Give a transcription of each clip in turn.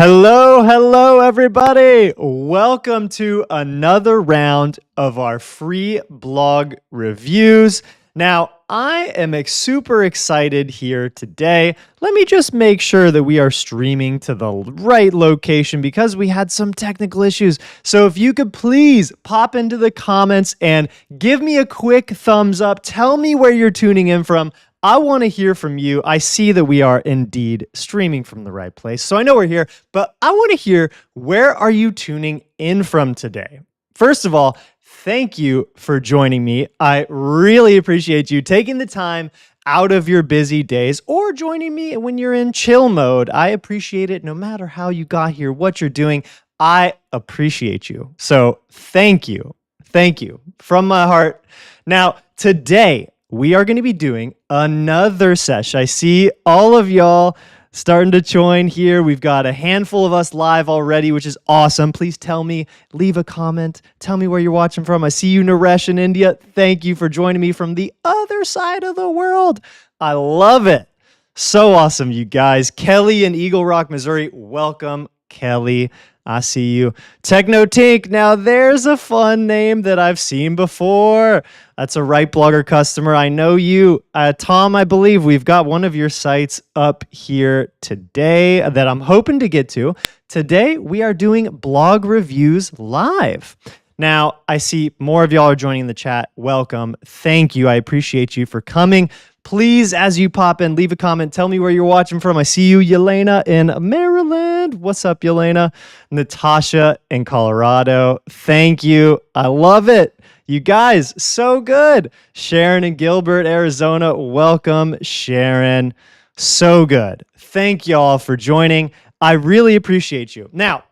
Hello, everybody. Welcome to another round of our free blog reviews. Now, I am super excited here today. Let me just make sure that we are streaming to the right location because we had some technical issues. So if you could please pop into the comments and give me a quick thumbs up. Tell me where you're tuning in from. I want to hear from you. I see that we are indeed streaming from the right place. So I know we're here, but I want to hear, where are you tuning in from today? First of all, thank you for joining me. I really appreciate you taking the time out of your busy days or joining me when you're in chill mode. I appreciate it no matter how you got here, what you're doing. I appreciate you. So thank you. Thank you from my heart. Now, today, we are going to be doing another session. I see all of y'all starting to join here. We've got a handful of us live already, which is awesome. Please tell me, leave a comment. Tell me where you're watching from. I see you, Naresh in India. Thank you for joining me from the other side of the world. I love it. So awesome, you guys. Kelly in Eagle Rock, Missouri. Welcome, Kelly. I see you. Techno Tink. Now there's a fun name that I've seen before. That's a Right Blogger customer. I know you. Tom, I believe we've got one of your sites up here today that I'm hoping to get to. Today, we are doing blog reviews live. Now, I see more of y'all are joining the chat. Welcome. Thank you. I appreciate you for coming. Please, as you pop in, leave a comment. Tell me where you're watching from. I see you, Yelena in Maryland. What's up, Yelena? Natasha in Colorado. Thank you. I love it. You guys, so good. Sharon in Gilbert, Arizona. Welcome, Sharon. So good. Thank y'all for joining. I really appreciate you. Now,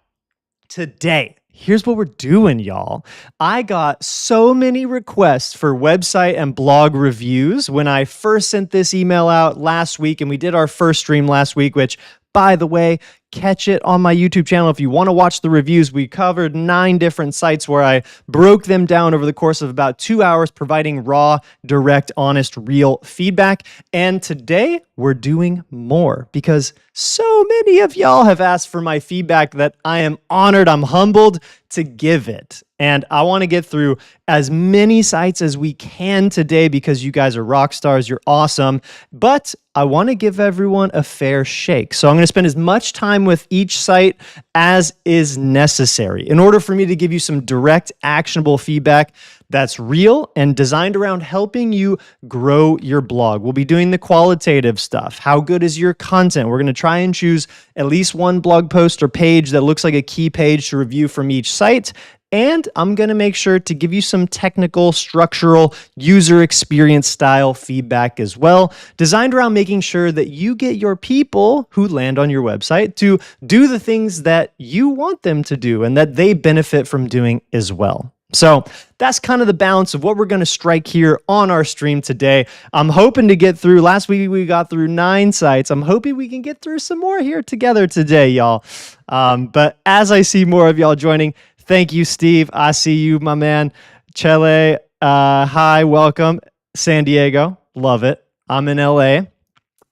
today, here's what we're doing, y'all. I got so many requests for website and blog reviews when I first sent this email out last week, and we did our first stream last week, which, by the way, catch it on my YouTube channel if you want to watch the reviews. We covered 9 different sites where I broke them down over the course of about 2 hours, providing raw, direct, honest, real feedback. And today we're doing more because so many of y'all have asked for my feedback that I am honored, I'm humbled to give it. And I want to get through as many sites as we can today because you guys are rock stars, you're awesome. But I want to give everyone a fair shake. So I'm going to spend as much time with each site as is necessary in order for me to give you some direct, actionable feedback that's real and designed around helping you grow your blog. We'll be doing the qualitative stuff. How good is your content? We're going to try and choose at least one blog post or page that looks like a key page to review from each site. And I'm going to make sure to give you some technical, structural, user experience style feedback as well, designed around making sure that you get your people who land on your website to do the things that you want them to do and that they benefit from doing as well. So that's kind of the balance of what we're going to strike here on our stream today. I'm hoping to get through, last week we got through 9 sites. I'm hoping we can get through some more here together today, y'all. But as I see more of y'all joining, thank you, Steve. I see you, my man. Chele, hi, welcome. San Diego, love it. I'm in LA.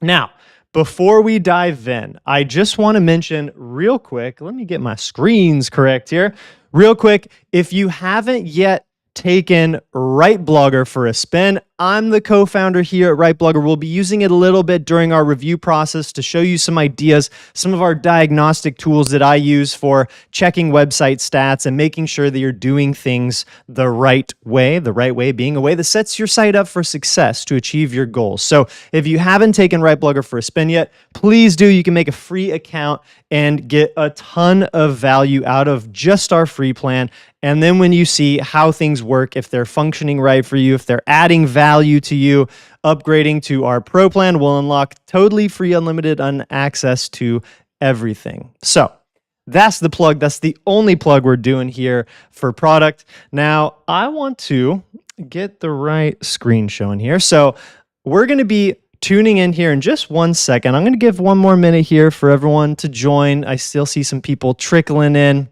Now, before we dive in, I just want to mention real quick, let me get my screens correct here. Real quick, if you haven't yet taken Right Blogger for a spin, I'm the co-founder here at Right Blogger. We'll be using it a little bit during our review process to show you some ideas, some of our diagnostic tools that I use for checking website stats and making sure that you're doing things the right way being a way that sets your site up for success to achieve your goals. So if you haven't taken Right Blogger for a spin yet, please do. You can make a free account and get a ton of value out of just our free plan. And then when you see how things work, if they're functioning right for you, if they're adding value to you, upgrading to our Pro plan will unlock totally free, unlimited access to everything. So that's the plug. That's the only plug we're doing here for product. Now, I want to get the right screen showing here. So we're going to be tuning in here in just 1 second. I'm going to give 1 more minute here for everyone to join. I still see some people trickling in.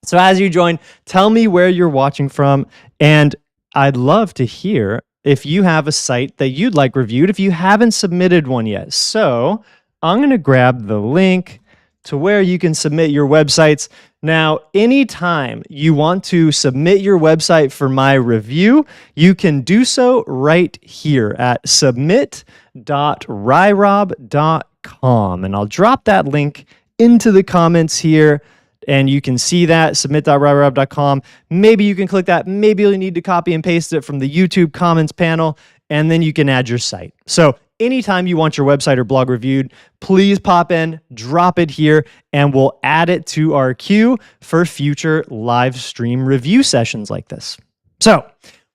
So as you join, tell me where you're watching from, and I'd love to hear if you have a site that you'd like reviewed if you haven't submitted one yet. So I'm going to grab the link to where you can submit your websites. Now, anytime you want to submit your website for my review, you can do so right here at submit.ryrob.com. And I'll drop that link into the comments here. And you can see that, submit.ryrob.com. Maybe you can click that. Maybe you'll need to copy and paste it from the YouTube comments panel, and then you can add your site. So anytime you want your website or blog reviewed, please pop in, drop it here, and we'll add it to our queue for future live stream review sessions like this. So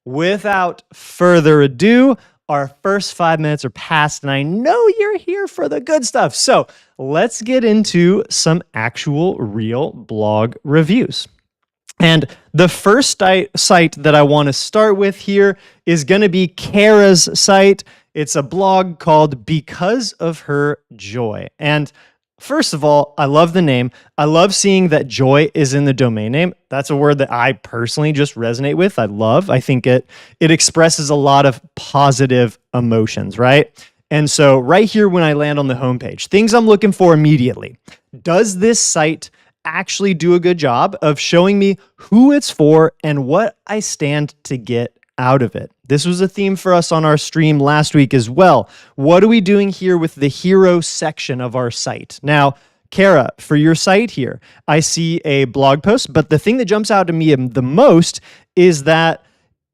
without further ado, our first 5 minutes are past, and I know you're here for the good stuff. So let's get into some actual real blog reviews. And the first site that I want to start with here is going to be Kara's site. It's a blog called Because of Her Joy. And first of all, I love the name. I love seeing that joy is in the domain name. That's a word that I personally just resonate with. I think it expresses a lot of positive emotions, right? And so right here when I land on the homepage, things I'm looking for immediately. Does this site actually do a good job of showing me who it's for and what I stand to get out of it? This was a theme for us on our stream last week as well. What are we doing here with the hero section of our site? Now, Kara, for your site here, I see a blog post, but the thing that jumps out to me the most is that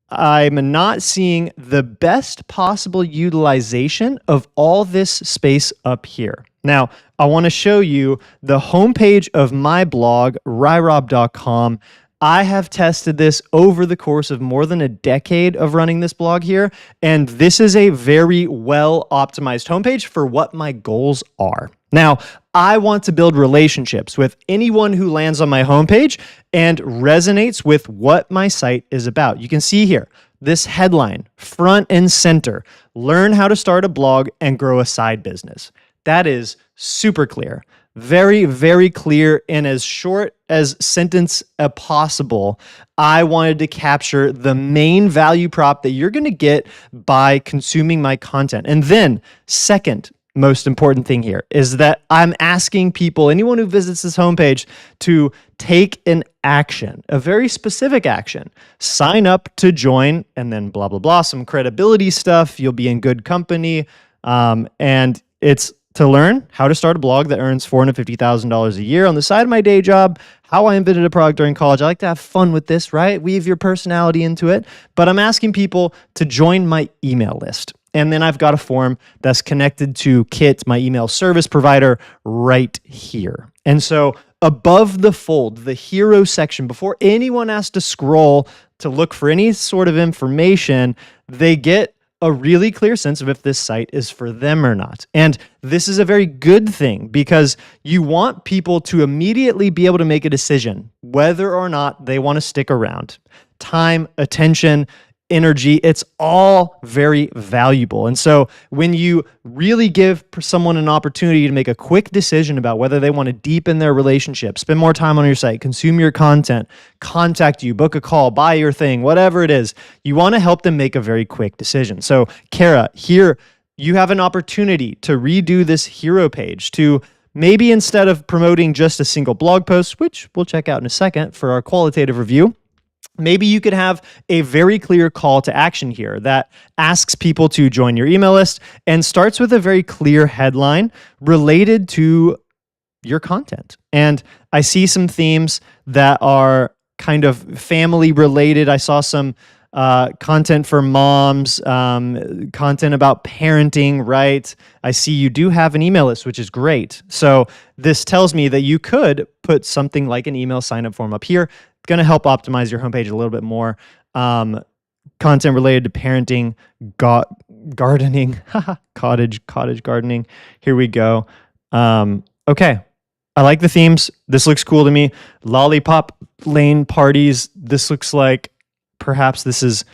I'm not seeing the best possible utilization of all this space up here. Now, I want to show you the homepage of my blog, ryrob.com. I have tested this over the course of more than a decade of running this blog here, and this is a very well optimized homepage for what my goals are. Now, I want to build relationships with anyone who lands on my homepage and resonates with what my site is about. You can see here, this headline, front and center, learn how to start a blog and grow a side business. That is super clear. Very, very clear in as short as sentence as possible. I wanted to capture the main value prop that you're going to get by consuming my content. And then second most important thing here is that I'm asking people, anyone who visits this homepage, to take an action, a very specific action. Sign up to join, and then blah, blah, blah, some credibility stuff. You'll be in good company. And it's to learn how to start a blog that earns $450,000 a year on the side of my day job, how I invented a product during college. I like to have fun with this, right? Weave your personality into it. But I'm asking people to join my email list. And then I've got a form that's connected to Kit, my email service provider, right here. And so above the fold, the hero section, before anyone has to scroll to look for any sort of information, they get a really clear sense of if this site is for them or not. And this is a very good thing because you want people to immediately be able to make a decision whether or not they want to stick around. Time, attention, energy, it's all very valuable. And so when you really give someone an opportunity to make a quick decision about whether they want to deepen their relationship, spend more time on your site, consume your content, contact you, book a call, buy your thing, whatever it is, you want to help them make a very quick decision. So Kara, here you have an opportunity to redo this hero page to maybe instead of promoting just a single blog post, which we'll check out in a second for our qualitative review, maybe you could have a very clear call to action here that asks people to join your email list and starts with a very clear headline related to your content. And I see some themes that are kind of family related. I saw some content for moms, content about parenting, right? I see you do have an email list, which is great. So this tells me that you could put something like an email sign-up form up here. It's going to help optimize your homepage a little bit more. Content related to parenting, gardening, cottage gardening. Here we go. Okay. I like the themes. This looks cool to me. Lollipop lane parties. This looks like perhaps this is,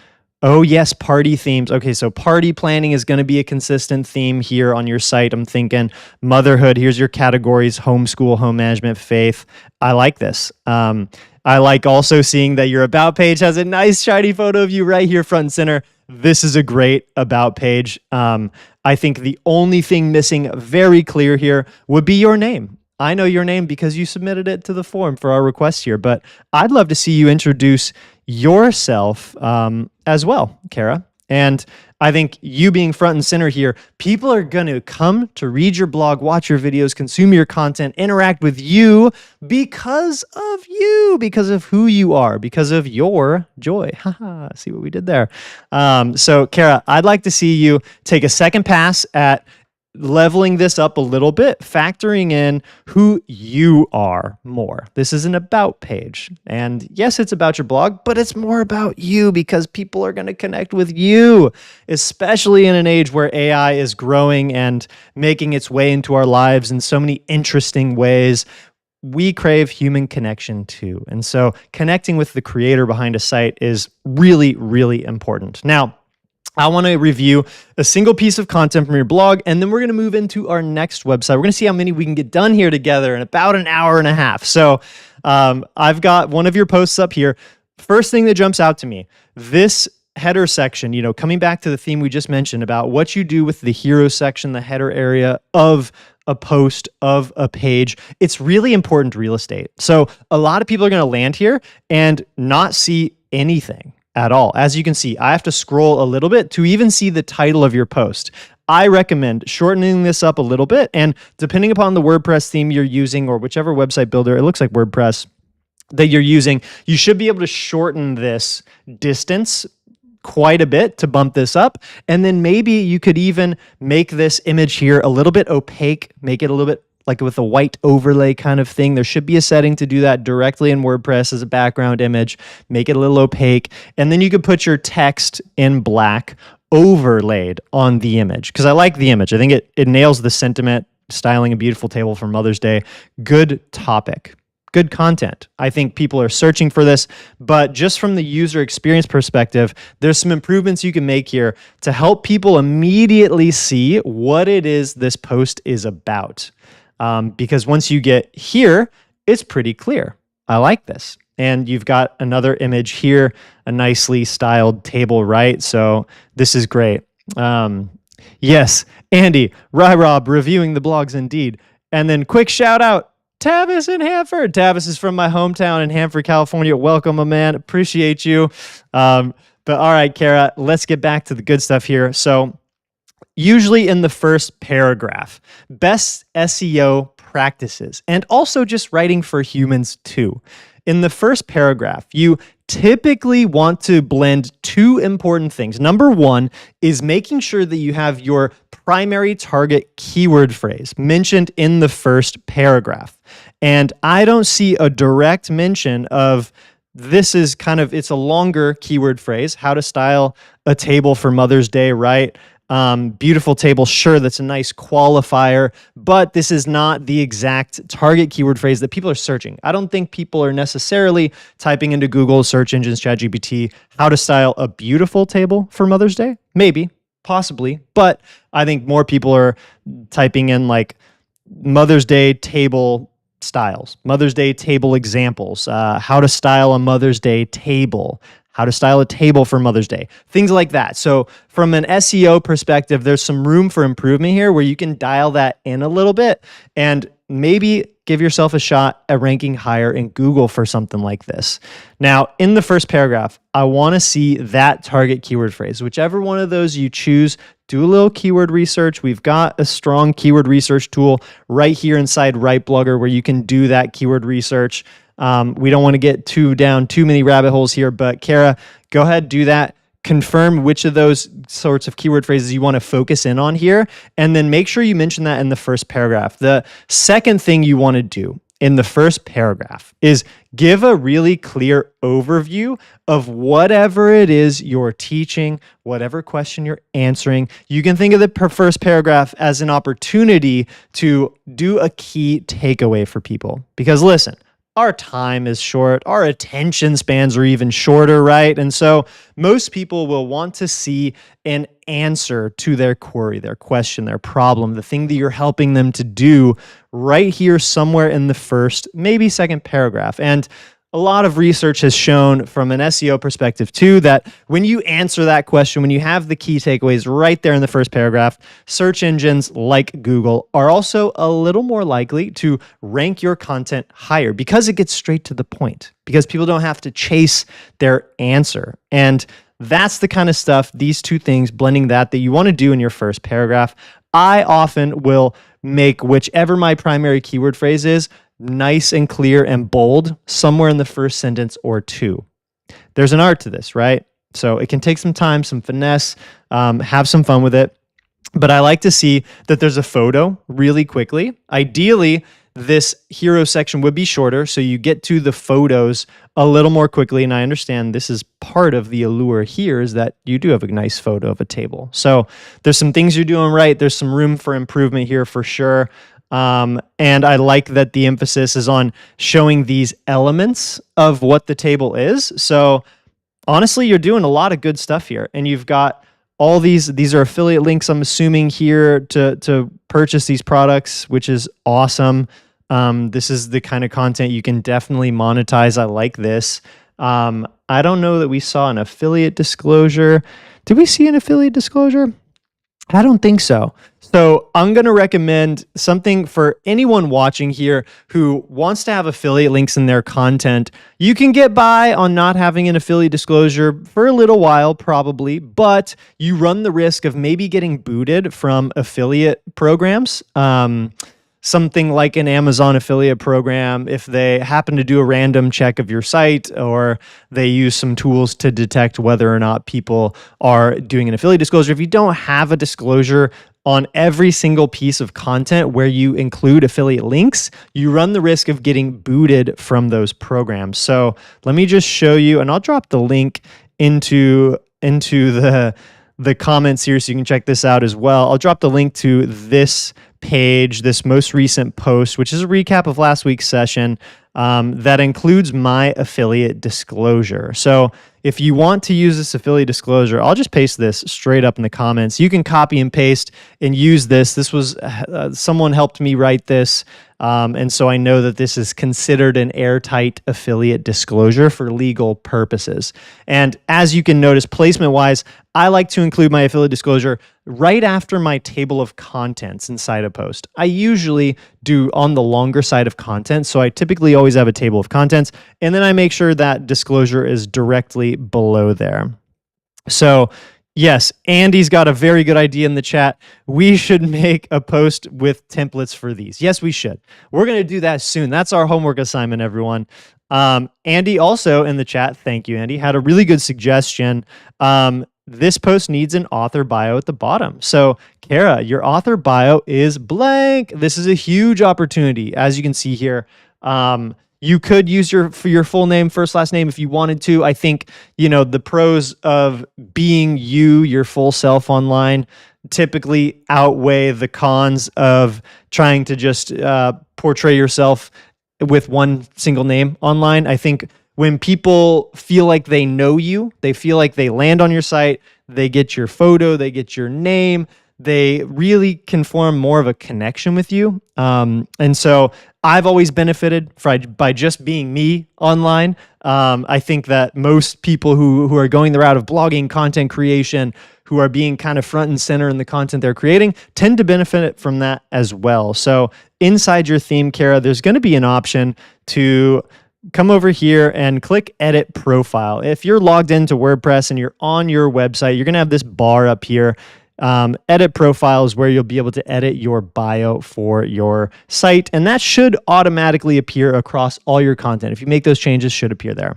oh yes, party themes. Okay, so party planning is going to be a consistent theme here on your site. I'm thinking motherhood. Here's your categories: homeschool, home management, faith. I like this. I like also seeing that your about page has a nice shiny photo of you right here front and center. This is a great about page. I think the only thing missing very clear here would be your name. I know your name because you submitted it to the form for our request here, but I'd love to see you introduce yourself as well, Kara. And I think you being front and center here, people are going to come to read your blog, watch your videos, consume your content, interact with you because of who you are, because of your joy. Haha, see what we did there. So, Kara, I'd like to see you take a second pass at leveling this up a little bit, factoring in who you are more. This is an about page. And yes, it's about your blog, but it's more about you because people are going to connect with you, especially in an age where AI is growing and making its way into our lives in so many interesting ways. We crave human connection too. And so connecting with the creator behind a site is really, really important. Now, I want to review a single piece of content from your blog, and then we're going to move into our next website. We're going to see how many we can get done here together in about an hour and a half. So I've got one of your posts up here. First thing that jumps out to me, this header section, coming back to the theme we just mentioned about what you do with the hero section, the header area of a post, of a page, it's really important real estate. So a lot of people are going to land here and not see anything at all. As you can see, I have to scroll a little bit to even see the title of your post. I recommend shortening this up a little bit, and depending upon the WordPress theme you're using or whichever website builder, it looks like WordPress, that you're using, you should be able to shorten this distance quite a bit to bump this up. And then maybe you could even make this image here a little bit opaque, make it a little bit like with a white overlay kind of thing. There should be a setting to do that directly in WordPress as a background image, make it a little opaque. And then you could put your text in black overlaid on the image. Because I like the image. I think it nails the sentiment, styling a beautiful table for Mother's Day. Good topic. Good content. I think people are searching for this, but just from the user experience perspective, there's some improvements you can make here to help people immediately see what it is this post is about. Because once you get here, it's pretty clear. I like this. And you've got another image here, a nicely styled table, right? So this is great. Yes, Andy, Rob, reviewing the blogs indeed. And then quick shout out, Tavis in Hanford. Tavis is from my hometown in Hanford, California. Welcome, my man. Appreciate you. But all right, Kara, let's get back to the good stuff here. So usually in the first paragraph, best SEO practices, and also just writing for humans too. In the first paragraph, you typically want to blend two important things. Number one is making sure that you have your primary target keyword phrase mentioned in the first paragraph. And I don't see a direct mention of this is it's a longer keyword phrase, how to style a table for Mother's Day, right? Beautiful table, sure, that's a nice qualifier, but this is not the exact target keyword phrase that people are searching. I don't think people are necessarily typing into Google search engines, ChatGPT, how to style a beautiful table for Mother's Day. Maybe, possibly, but I think more people are typing in like Mother's Day table styles, Mother's Day table examples, how to style a Mother's Day table, how to style a table for Mother's Day, things like that. So from an SEO perspective, there's some room for improvement here where you can dial that in a little bit and maybe give yourself a shot at ranking higher in Google for something like this. Now, in the first paragraph, I want to see that target keyword phrase. Whichever one of those you choose, do a little keyword research. We've got a strong keyword research tool right here inside WriteBlogger where you can do that keyword research. We don't want to get down too many rabbit holes here, but Kara, go ahead, do that. Confirm which of those sorts of keyword phrases you want to focus in on here, and then make sure you mention that in the first paragraph. The second thing you want to do in the first paragraph is give a really clear overview of whatever it is you're teaching, whatever question you're answering. You can think of the first paragraph as an opportunity to do a key takeaway for people. Because listen, our time is short, our attention spans are even shorter, right? And so most people will want to see an answer to their query, their question, their problem, the thing that you're helping them to do right here somewhere in the first, maybe second paragraph. And a lot of research has shown from an SEO perspective too that when you answer that question, when you have the key takeaways right there in the first paragraph, search engines like Google are also a little more likely to rank your content higher because it gets straight to the point, because people don't have to chase their answer. And that's the kind of stuff, these two things, blending that you want to do in your first paragraph. I often will make whichever my primary keyword phrase is nice and clear and bold somewhere in the first sentence or two. There's an art to this, right? So it can take some time, some finesse, have some fun with it. But I like to see that there's a photo really quickly. Ideally, this hero section would be shorter, so you get to the photos a little more quickly. And I understand this is part of the allure here, is that you do have a nice photo of a table. So there's some things you're doing right. There's some room for improvement here for sure. And I like that the emphasis is on showing these elements of what the table is. So honestly, you're doing a lot of good stuff here. And you've got all these are affiliate links, I'm assuming, here to purchase these products, which is awesome. This is the kind of content you can definitely monetize. I like this. I don't know that we saw an affiliate disclosure. Did we see an affiliate disclosure? I don't think so. So I'm going to recommend something for anyone watching here who wants to have affiliate links in their content. You can get by on not having an affiliate disclosure for a little while, probably, but you run the risk of maybe getting booted from affiliate programs. Something like an Amazon affiliate program, if they happen to do a random check of your site, or they use some tools to detect whether or not people are doing an affiliate disclosure. If you don't have a disclosure on every single piece of content where you include affiliate links, you run the risk of getting booted from those programs. So let me just show you, and I'll drop the link into the comments here so you can check this out as well. I'll drop the link to this page, this most recent post, which is a recap of last week's session, that includes my affiliate disclosure. So if you want to use this affiliate disclosure, I'll just paste this straight up in the comments. You can copy and paste and use this. This was, someone helped me write this. And so I know that this is considered an airtight affiliate disclosure for legal purposes. And as you can notice, placement-wise, I like to include my affiliate disclosure right after my table of contents inside a post. I usually do on the longer side of content, so I typically always have a table of contents, and then I make sure that disclosure is directly below there. So yes, Andy's got a very good idea in the chat. We should make a post with templates for these. Yes, we should. We're going to do that soon. That's our homework assignment, everyone. Andy also in the chat, thank you, Andy, had a really good suggestion. This post needs an author bio at the bottom. So, Kara, your author bio is blank. This is a huge opportunity, as you can see here. You could use your full name, first, last name if you wanted to. I think, the pros of being you, your full self online, typically outweigh the cons of trying to just portray yourself with one single name online. I think when people feel like they know you, they feel like they land on your site, they get your photo, they get your name, they really can form more of a connection with you. And so I've always benefited by just being me online. I think that most people who are going the route of blogging, content creation, who are being kind of front and center in the content they're creating, tend to benefit from that as well. So inside your theme, Kara, there's going to be an option to come over here and click Edit Profile. If you're logged into WordPress and you're on your website, you're going to have this bar up here. Edit Profile is where you'll be able to edit your bio for your site, and that should automatically appear across all your content. If you make those changes, should appear there.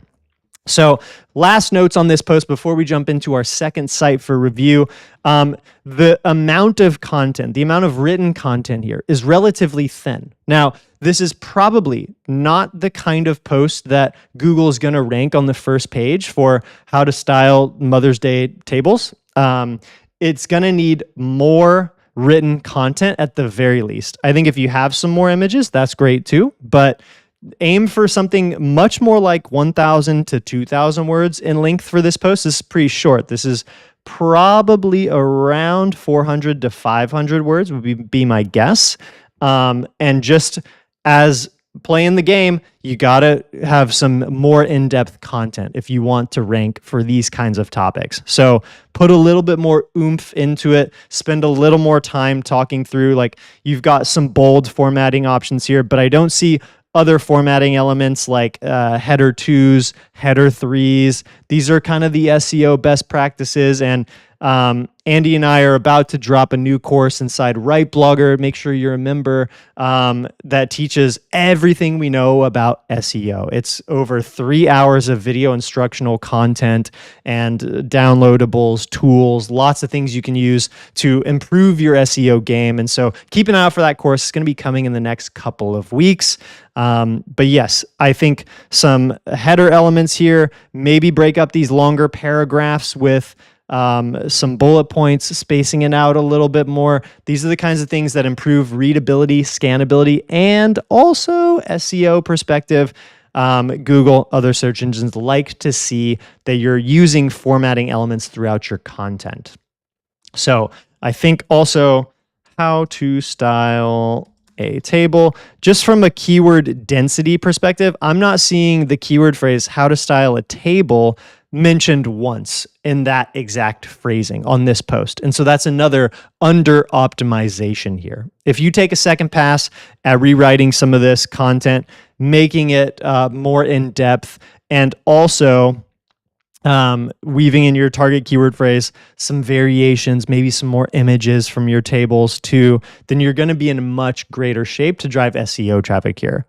So last notes on this post before we jump into our second site for review. The amount of content, the amount of written content here is relatively thin. Now, this is probably not the kind of post that Google is going to rank on the first page for how to style Mother's Day tables. It's going to need more written content at the very least. I think if you have some more images, that's great too, but aim for something much more like 1,000 to 2,000 words in length for this post. This is pretty short. This is probably around 400 to 500 words would be my guess. And just as playing the game, you got to have some more in-depth content if you want to rank for these kinds of topics. So put a little bit more oomph into it, spend a little more time talking through, like you've got some bold formatting options here, but I don't see other formatting elements like header 2s, header 3s. These are kind of the SEO best practices. And Andy and I are about to drop a new course inside Right Blogger. Make sure you're a member, that teaches everything we know about SEO. It's over 3 hours of video instructional content and downloadables, tools, lots of things you can use to improve your SEO game. And so keep an eye out for that course. It's going to be coming in the next couple of weeks. But yes, I think some header elements here, maybe break up these longer paragraphs with some bullet points, spacing it out a little bit more. These are the kinds of things that improve readability, scannability, and also SEO perspective. Google, other search engines like to see that you're using formatting elements throughout your content. So I think also how to style a table. Just from a keyword density perspective, I'm not seeing the keyword phrase how to style a table mentioned once in that exact phrasing on this post. And so that's another under optimization here. If you take a second pass at rewriting some of this content, making it more in depth, and also weaving in your target keyword phrase some variations, maybe some more images from your tables too, then you're going to be in much greater shape to drive SEO traffic here.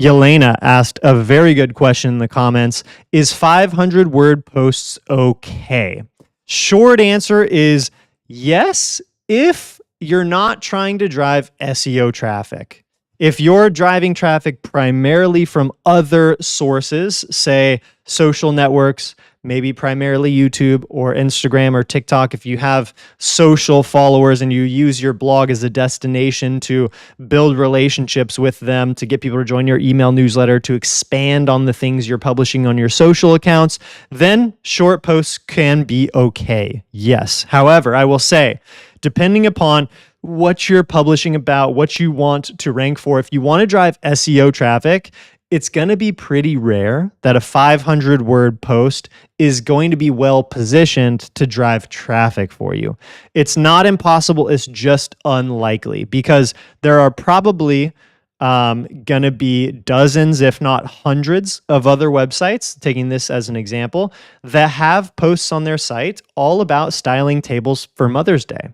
Yelena asked a very good question in the comments. Is 500 word posts okay? Short answer is yes, if you're not trying to drive SEO traffic. If you're driving traffic primarily from other sources, say social networks, maybe primarily YouTube or Instagram or TikTok, if you have social followers and you use your blog as a destination to build relationships with them, to get people to join your email newsletter, to expand on the things you're publishing on your social accounts, then short posts can be okay. Yes. However, I will say, depending upon what you're publishing about, what you want to rank for, if you want to drive SEO traffic, it's going to be pretty rare that a 500 word post is going to be well positioned to drive traffic for you. It's not impossible, it's just unlikely, because there are probably going to be dozens, if not hundreds, of other websites, taking this as an example, that have posts on their site all about styling tables for Mother's Day.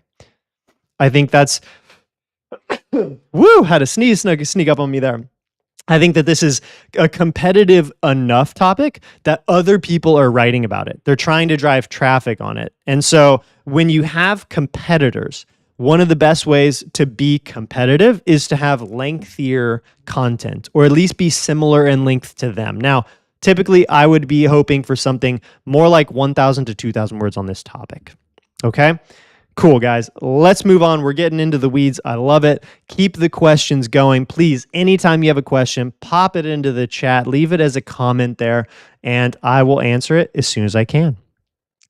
I think that's, had a sneak up on me there. I think that this is a competitive enough topic that other people are writing about it. They're trying to drive traffic on it. And so when you have competitors, one of the best ways to be competitive is to have lengthier content, or at least be similar in length to them. Now, typically, I would be hoping for something more like 1,000 to 2,000 words on this topic. Okay? Cool, guys. Let's move on. We're getting into the weeds. I love it. Keep the questions going. Please, anytime you have a question, pop it into the chat. Leave it as a comment there, and I will answer it as soon as I can.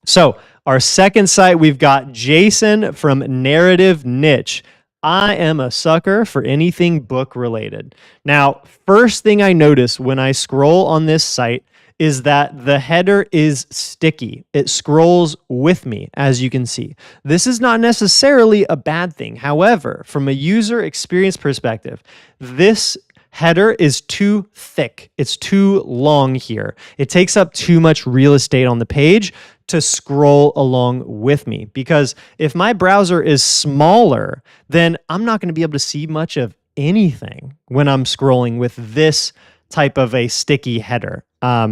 So our second site, we've got Jason from Narrative Niche. I am a sucker for anything book related. Now, first thing I notice when I scroll on this site is that the header is sticky. It scrolls with me, as you can see. This is not necessarily a bad thing. However, from a user experience perspective, this header is too thick. It's too long here. It takes up too much real estate on the page to scroll along with me. Because if my browser is smaller, then I'm not going to be able to see much of anything when I'm scrolling with this type of a sticky header.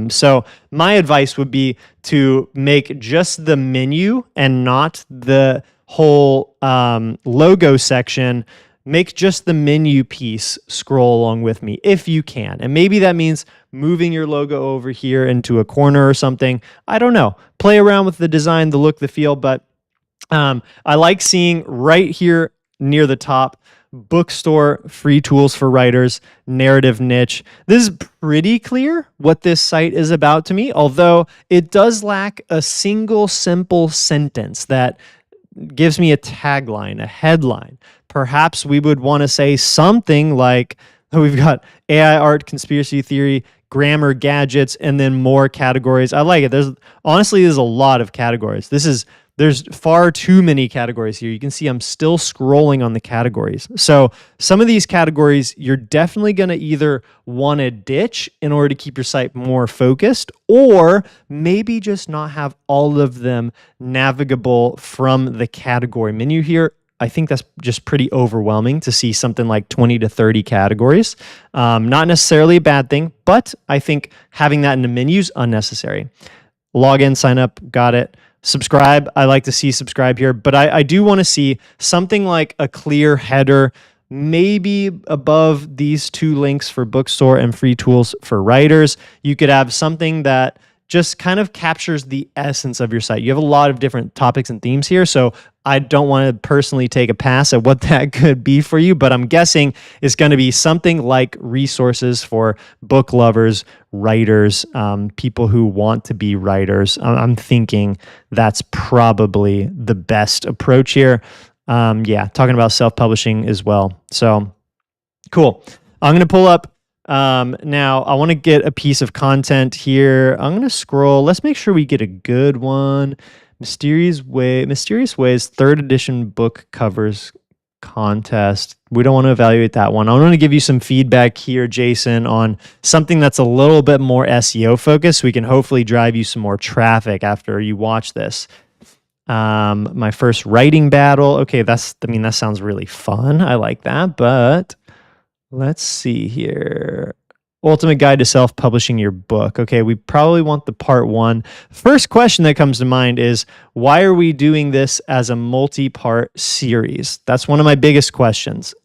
So my advice would be to make just the menu and not the whole logo section. Make just the menu piece scroll along with me if you can. And maybe that means moving your logo over here into a corner or something. I don't know. Play around with the design, the look, the feel. But I like seeing right here near the top, bookstore, free tools for writers, narrative niche. This is pretty clear what this site is about to me, although it does lack a single simple sentence that gives me a tagline, a headline. Perhaps we would want to say something like, We've got AI art, conspiracy theory, grammar, gadgets, and then more categories. I like it. There's a lot of categories. There's far too many categories here. You can see I'm still scrolling on the categories. So some of these categories you're definitely going to either want to ditch in order to keep your site more focused, or maybe just not have all of them navigable from the category menu here. I think that's just pretty overwhelming to see something like 20 to 30 categories. Not necessarily a bad thing, but I think having that in the menu is unnecessary. Login, sign up, got it. Subscribe, I like to see subscribe here, but I do want to see something like a clear header, maybe above these two links for bookstore and free tools for writers. You could have something that just kind of captures the essence of your site. You have a lot of different topics and themes here, so I don't want to personally take a pass at what that could be for you, but I'm guessing it's going to be something like resources for book lovers, writers, people who want to be writers. I'm thinking that's probably the best approach here. Talking about self-publishing as well. So cool. I'm going to pull up now. I want to get a piece of content here. I'm going to scroll. Let's make sure we get a good one. Mysterious Ways 3rd edition book covers contest. We don't want to evaluate that one. I want to give you some feedback here, Jason, on something that's a little bit more SEO focused. So we can hopefully drive you some more traffic after you watch this. My first writing battle. Okay, that sounds really fun. I like that, but let's see here. Ultimate Guide to Self-Publishing Your Book. Okay, we probably want the part 1. First question that comes to mind is, why are we doing this as a multi-part series? That's one of my biggest questions.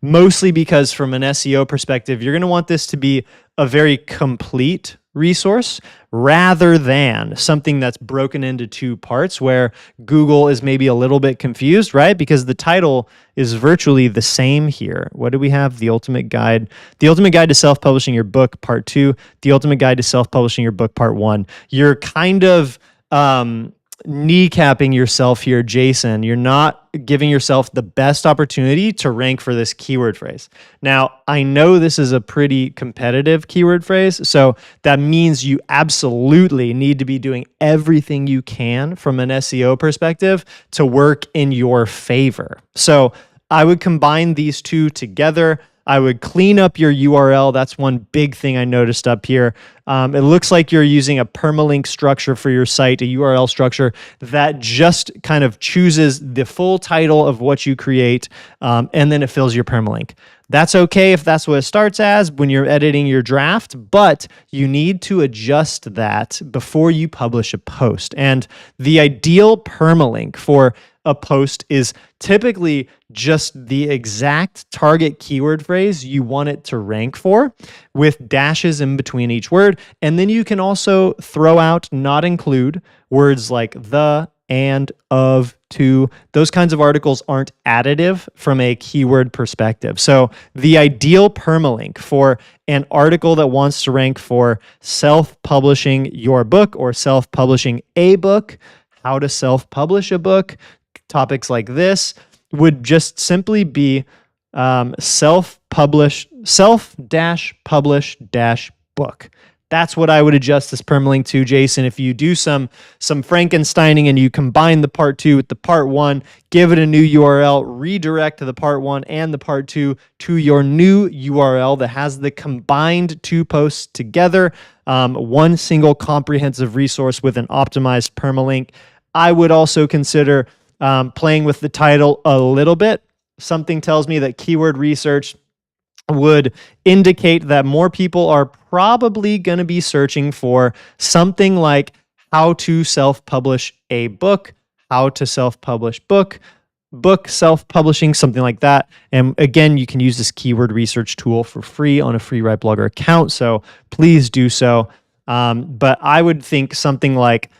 Mostly because from an SEO perspective, you're going to want this to be a very complete resource rather than something that's broken into 2 parts where Google is maybe a little bit confused, right? Because the title is virtually the same here. What do we have? The Ultimate Guide to Self-Publishing Your Book, Part 2, The Ultimate Guide to Self-Publishing Your Book, Part 1. You're kind of kneecapping yourself here, Jason. You're not giving yourself the best opportunity to rank for this keyword phrase. Now, I know this is a pretty competitive keyword phrase, so that means you absolutely need to be doing everything you can from an SEO perspective to work in your favor. So I would combine these two together. I would clean up your URL. That's one big thing I noticed up here. It looks like you're using a permalink structure for your site, a URL structure that just kind of chooses the full title of what you create, and then it fills your permalink. That's okay if that's what it starts as when you're editing your draft, but you need to adjust that before you publish a post. And the ideal permalink for a post is typically just the exact target keyword phrase you want it to rank for, with dashes in between each word. And then you can also throw out, not include, words like the, and, of, to. Those kinds of articles aren't additive from a keyword perspective. So the ideal permalink for an article that wants to rank for self-publishing your book or self-publishing a book, how to self-publish a book, topics like this would just simply be self-publish book. That's what I would adjust this permalink to, Jason. If you do some Frankensteining and you combine the part 2 with the part 1, give it a new URL, redirect to the part 1 and the part 2 to your new URL that has the combined 2 posts together, one single comprehensive resource with an optimized permalink. I would also consider playing with the title a little bit. Something tells me that keyword research would indicate that more people are probably going to be searching for something like how to self-publish a book, how to self-publish book self-publishing, something like that. And again, you can use this keyword research tool for free on a free Write Blogger account, so please do so. But I would think something like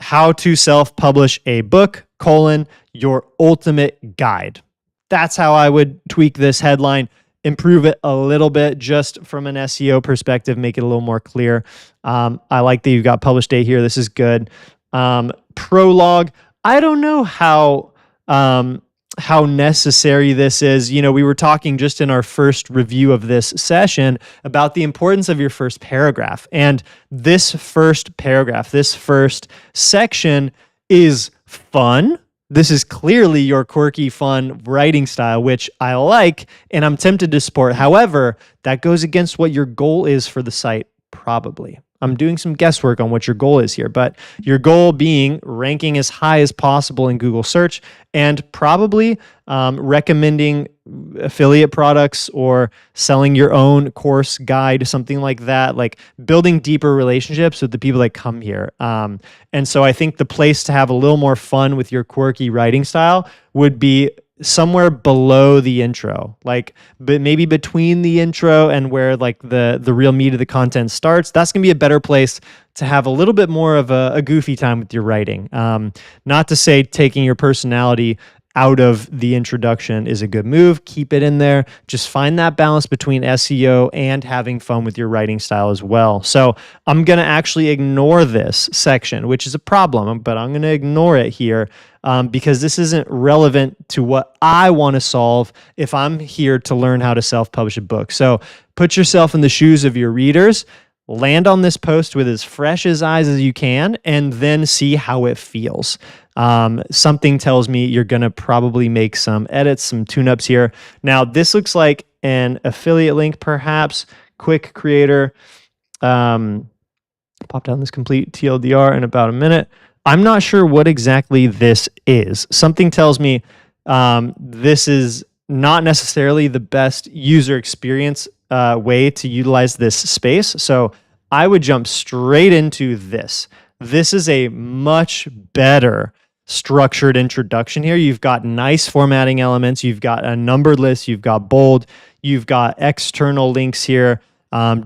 how to self-publish a book, your ultimate guide. That's how I would tweak this headline, improve it a little bit just from an SEO perspective, make it a little more clear. I like that you've got publish date here. This is good. Prologue. I don't know how how necessary this is. We were talking just in our first review of this session about the importance of your first paragraph. And this first paragraph, this first section is fun. This is clearly your quirky, fun writing style, which I like and I'm tempted to support. However, that goes against what your goal is for the site, probably. I'm doing some guesswork on what your goal is here, but your goal being ranking as high as possible in Google search and probably recommending affiliate products or selling your own course guide, something like that, like building deeper relationships with the people that come here. And so I think the place to have a little more fun with your quirky writing style would be somewhere below the intro, but maybe between the intro and where like the real meat of the content starts. That's gonna be a better place to have a little bit more of a goofy time with your writing. Not to say taking your personality out of the introduction is a good move. Keep it in there. Just find that balance between SEO and having fun with your writing style as well. So I'm going to actually ignore this section, which is a problem, but I'm going to ignore it here because this isn't relevant to what I want to solve if I'm here to learn how to self-publish a book. So put yourself in the shoes of your readers. Land on this post with as fresh as eyes as you can, and then see how it feels. Something tells me you're going to probably make some edits, some tune-ups here. Now, this looks like an affiliate link, perhaps. Quick creator. Pop down this complete TLDR in about a minute. I'm not sure what exactly this is. Something tells me this is not necessarily the best user experience way to utilize this space. So I would jump straight into this. This is a much better structured introduction here. You've got nice formatting elements. You've got a numbered list. You've got bold. You've got external links here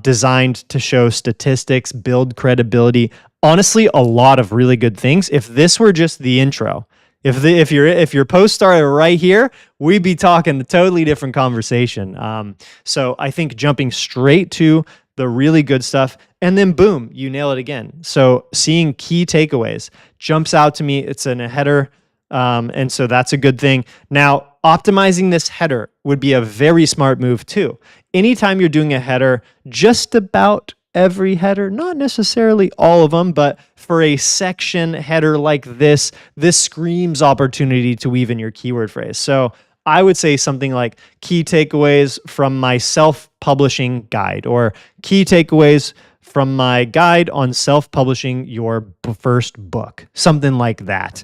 designed to show statistics, build credibility. Honestly, a lot of really good things. If this were just the intro, if your post started right here, we'd be talking a totally different conversation. So I think jumping straight to the really good stuff, and then boom, you nail it again. So seeing key takeaways jumps out to me. It's in a header, and so that's a good thing. Now, optimizing this header would be a very smart move too. Anytime you're doing a header, just about every header, not necessarily all of them, but for a section header like this screams opportunity to weave in your keyword phrase. So I would say something like key takeaways from my self-publishing guide, or key takeaways from my guide on self-publishing your first book, something like that.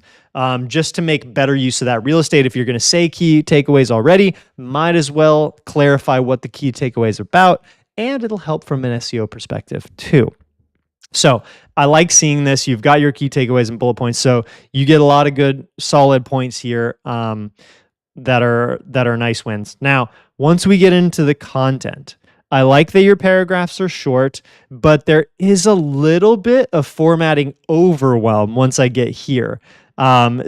Just to make better use of that real estate. If you're going to say key takeaways already, might as well clarify what the key takeaways are about, and it'll help from an SEO perspective too. So I like seeing this. You've got your key takeaways and bullet points. So you get a lot of good, solid points here that are nice wins. Now, once we get into the content, I like that your paragraphs are short, but there is a little bit of formatting overwhelm once I get here.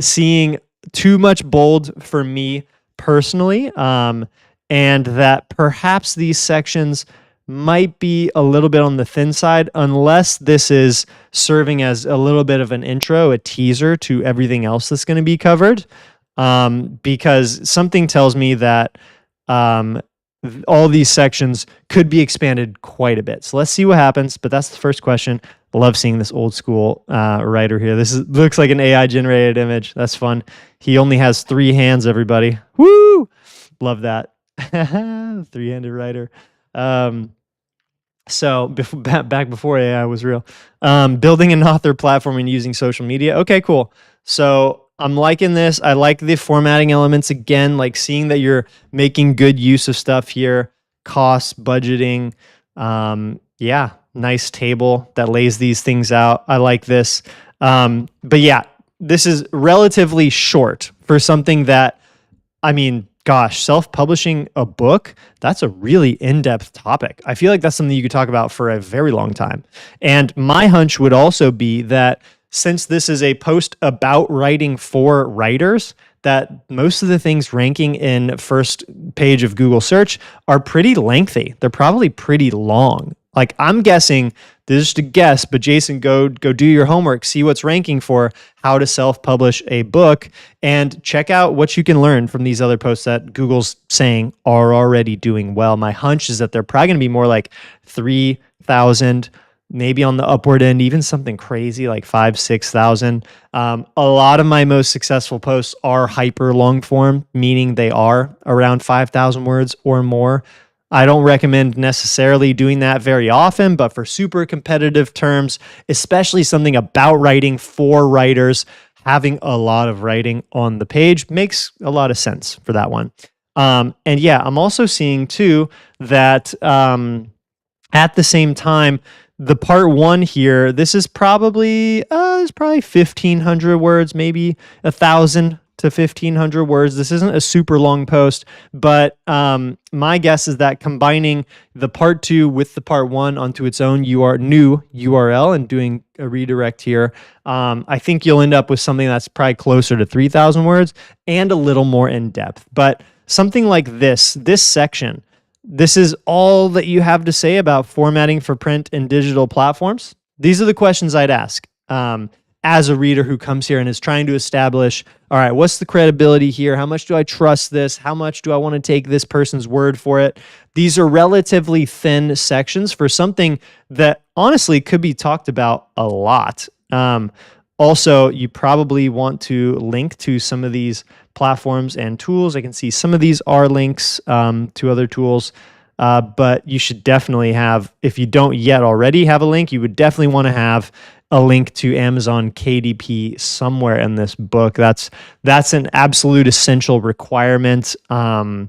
Seeing too much bold for me personally, and that perhaps these sections might be a little bit on the thin side unless this is serving as a little bit of an intro, a teaser to everything else that's going to be covered. Because something tells me that all these sections could be expanded quite a bit. So let's see what happens, but that's the first question. I love seeing this old school writer here. Looks like an AI generated image. That's fun. He only has 3 hands, everybody. Woo! Love that. 3-handed writer. So back before AI was real, building an author platform and using social media. Okay, cool. So I'm liking this. I like the formatting elements again, like seeing that you're making good use of stuff here. Costs, budgeting. Yeah, nice table that lays these things out. I like this. But yeah, this is relatively short for something that, I mean, gosh, self-publishing a book, that's a really in-depth topic. I feel like that's something you could talk about for a very long time. And my hunch would also be that since this is a post about writing for writers, that most of the things ranking in first page of Google search are pretty lengthy. They're probably pretty long. Like, I'm guessing, this is just a guess, but Jason, go do your homework, see what's ranking for how to self-publish a book, and check out what you can learn from these other posts that Google's saying are already doing well. My hunch is that they're probably going to be more like 3,000, maybe on the upward end, even something crazy like 5,000, 6,000. A lot of my most successful posts are hyper long form, meaning they are around 5,000 words or more. I don't recommend necessarily doing that very often, but for super competitive terms, especially something about writing for writers, having a lot of writing on the page makes a lot of sense for that one. And yeah, I'm also seeing too that at the same time, the part one here, this is probably it's probably 1,500 words, maybe 1,000 to 1,500 words. This isn't a super long post, but my guess is that combining the part two with the part one onto its own new URL and doing a redirect here, I think you'll end up with something that's probably closer to 3,000 words and a little more in depth. But something like this section, this is all that you have to say about formatting for print and digital platforms. These are the questions I'd ask as a reader who comes here and is trying to establish, all right, what's the credibility here? How much do I trust this? How much do I want to take this person's word for it? These are relatively thin sections for something that honestly could be talked about a lot. Also, you probably want to link to some of these platforms and tools. I can see some of these are links to other tools, but you should definitely have, if you don't yet already have a link, you would definitely want to have a link to Amazon KDP somewhere in this book. That's an absolute essential requirement. And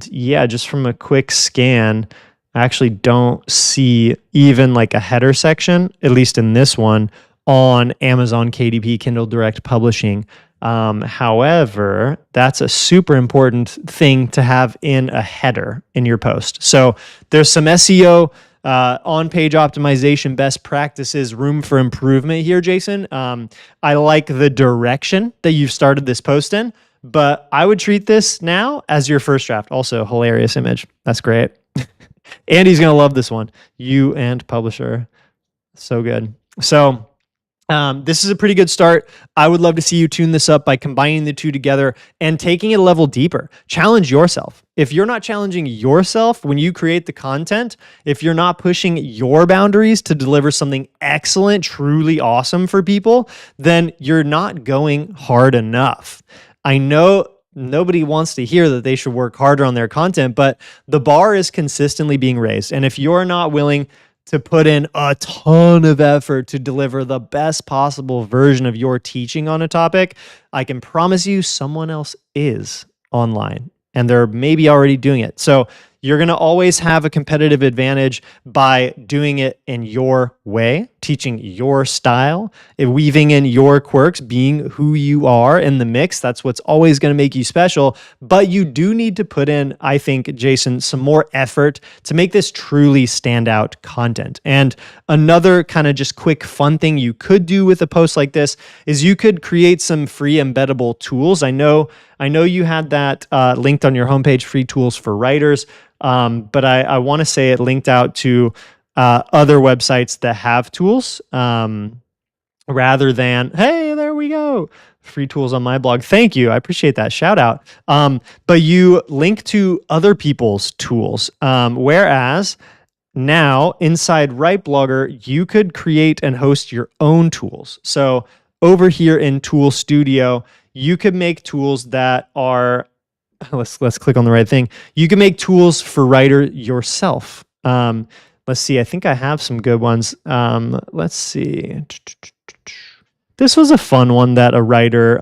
yeah, just from a quick scan, I actually don't see even like a header section, at least in this one, on Amazon KDP, Kindle Direct Publishing. However, that's a super important thing to have in a header in your post. So there's some SEO, on-page optimization best practices, room for improvement here, Jason. I like the direction that you've started this post in, but I would treat this now as your first draft. Also, hilarious image. That's great. Andy's going to love this one. You and publisher. So good. So this is a pretty good start. I would love to see you tune this up by combining the two together and taking it a level deeper. Challenge yourself. If you're not challenging yourself when you create the content, if you're not pushing your boundaries to deliver something excellent, truly awesome for people, then you're not going hard enough. I know nobody wants to hear that they should work harder on their content, but the bar is consistently being raised. And if you're not willing to put in a ton of effort to deliver the best possible version of your teaching on a topic, I can promise you someone else is online and they're maybe already doing it. So you're going to always have a competitive advantage by doing it in your way, teaching your style, weaving in your quirks, being who you are in the mix. That's what's always going to make you special. But you do need to put in, I think, Jason, some more effort to make this truly standout content. And another kind of just quick fun thing you could do with a post like this is you could create some free embeddable tools. I know you had that linked on your homepage, free tools for writers. But I want to say it linked out to other websites that have tools rather than, hey, there we go, free tools on my blog. Thank you. I appreciate that shout out. But you link to other people's tools. Whereas now inside WriteBlogger, you could create and host your own tools. So over here in Tool Studio, you could make tools that are, let's click on the right thing. You can make tools for writer yourself. Let's see. I think I have some good ones. Let's see. This was a fun one that a writer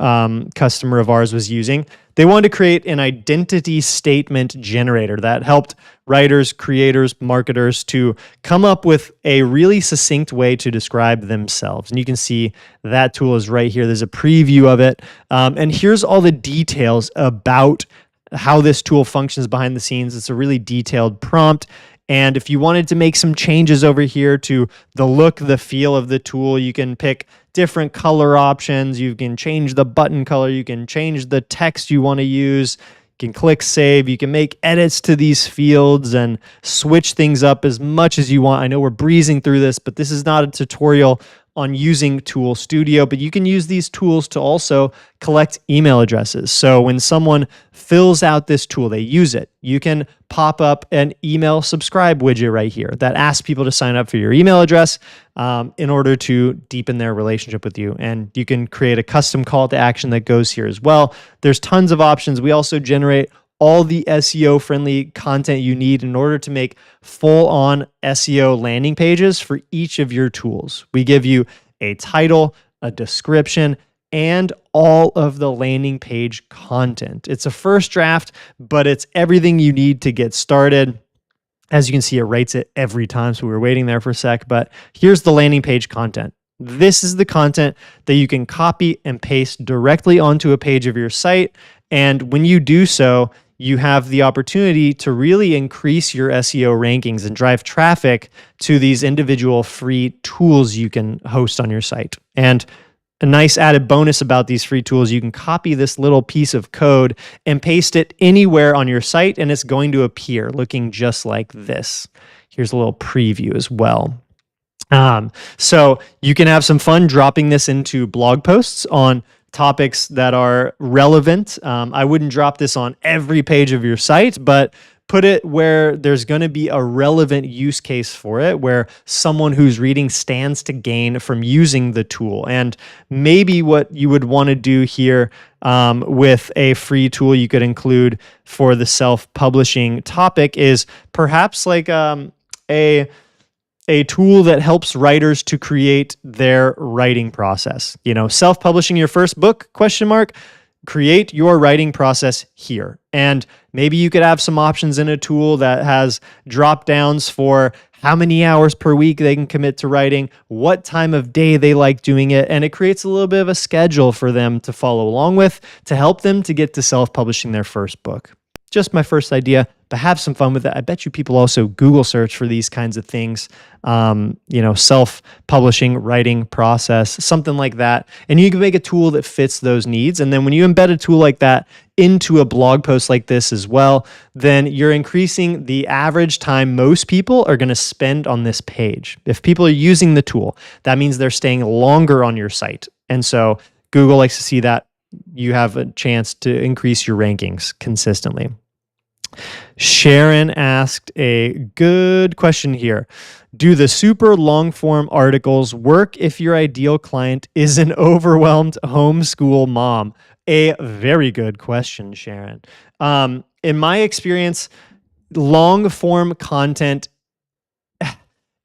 customer of ours was using. They wanted to create an identity statement generator that helped writers, creators, marketers to come up with a really succinct way to describe themselves. And you can see that tool is right here. There's a preview of it. And here's all the details about how this tool functions behind the scenes. It's a really detailed prompt. And if you wanted to make some changes over here to the look, the feel of the tool, you can pick different color options. You can change the button color. You can change the text you want to use. You can click save. You can make edits to these fields and switch things up as much as you want. I know we're breezing through this, but this is not a tutorial on using Tool Studio, but you can use these tools to also collect email addresses. So when someone fills out this tool, they use it, you can pop up an email subscribe widget right here that asks people to sign up for your email address in order to deepen their relationship with you. And you can create a custom call to action that goes here as well. There's tons of options. We also generate all the SEO-friendly content you need in order to make full-on SEO landing pages for each of your tools. We give you a title, a description, and all of the landing page content. It's a first draft, but it's everything you need to get started. As you can see, it writes it every time, so we were waiting there for a sec, but here's the landing page content. This is the content that you can copy and paste directly onto a page of your site, and when you do so, you have the opportunity to really increase your SEO rankings and drive traffic to these individual free tools you can host on your site. And a nice added bonus about these free tools, you can copy this little piece of code and paste it anywhere on your site, and it's going to appear looking just like this. Here's a little preview as well. So you can have some fun dropping this into blog posts on topics that are relevant. I wouldn't drop this on every page of your site, but put it where there's going to be a relevant use case for it, where someone who's reading stands to gain from using the tool. And maybe what you would want to do here with a free tool you could include for the self-publishing topic is perhaps like a tool that helps writers to create their writing process. You know, self-publishing your first book, ? Create your writing process here. And maybe you could have some options in a tool that has drop downs for how many hours per week they can commit to writing, what time of day they like doing it, and it creates a little bit of a schedule for them to follow along with to help them to get to self-publishing their first book. Just my first idea, but have some fun with it. I bet you people also Google search for these kinds of things, self-publishing, writing process, something like that. And you can make a tool that fits those needs. And then when you embed a tool like that into a blog post like this as well, then you're increasing the average time most people are going to spend on this page. If people are using the tool, that means they're staying longer on your site. And so Google likes to see that you have a chance to increase your rankings consistently. Sharon asked a good question here. Do the super long form articles work if your ideal client is an overwhelmed homeschool mom? A very good question, Sharon. In my experience, long form content,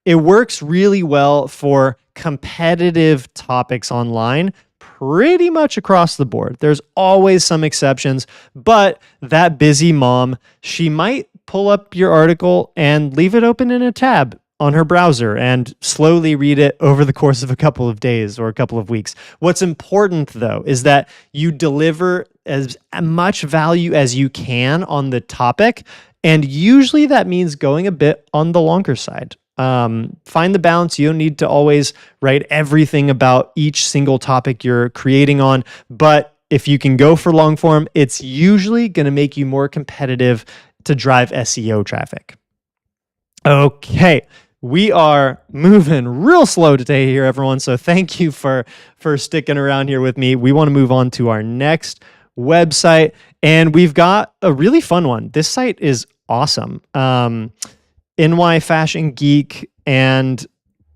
it works really well for competitive topics online, pretty much across the board. There's always some exceptions, but that busy mom, she might pull up your article and leave it open in a tab on her browser and slowly read it over the course of a couple of days or a couple of weeks. What's important, though, is that you deliver as much value as you can on the topic, and usually that means going a bit on the longer side. Find the balance. You don't need to always write everything about each single topic you're creating on, but if you can go for long form, it's usually going to make you more competitive to drive SEO traffic. Okay, we are moving real slow today here, everyone, so thank you for sticking around here with me. We want to move on to our next website, and we've got a really fun one. This site is awesome. NY Fashion Geek, and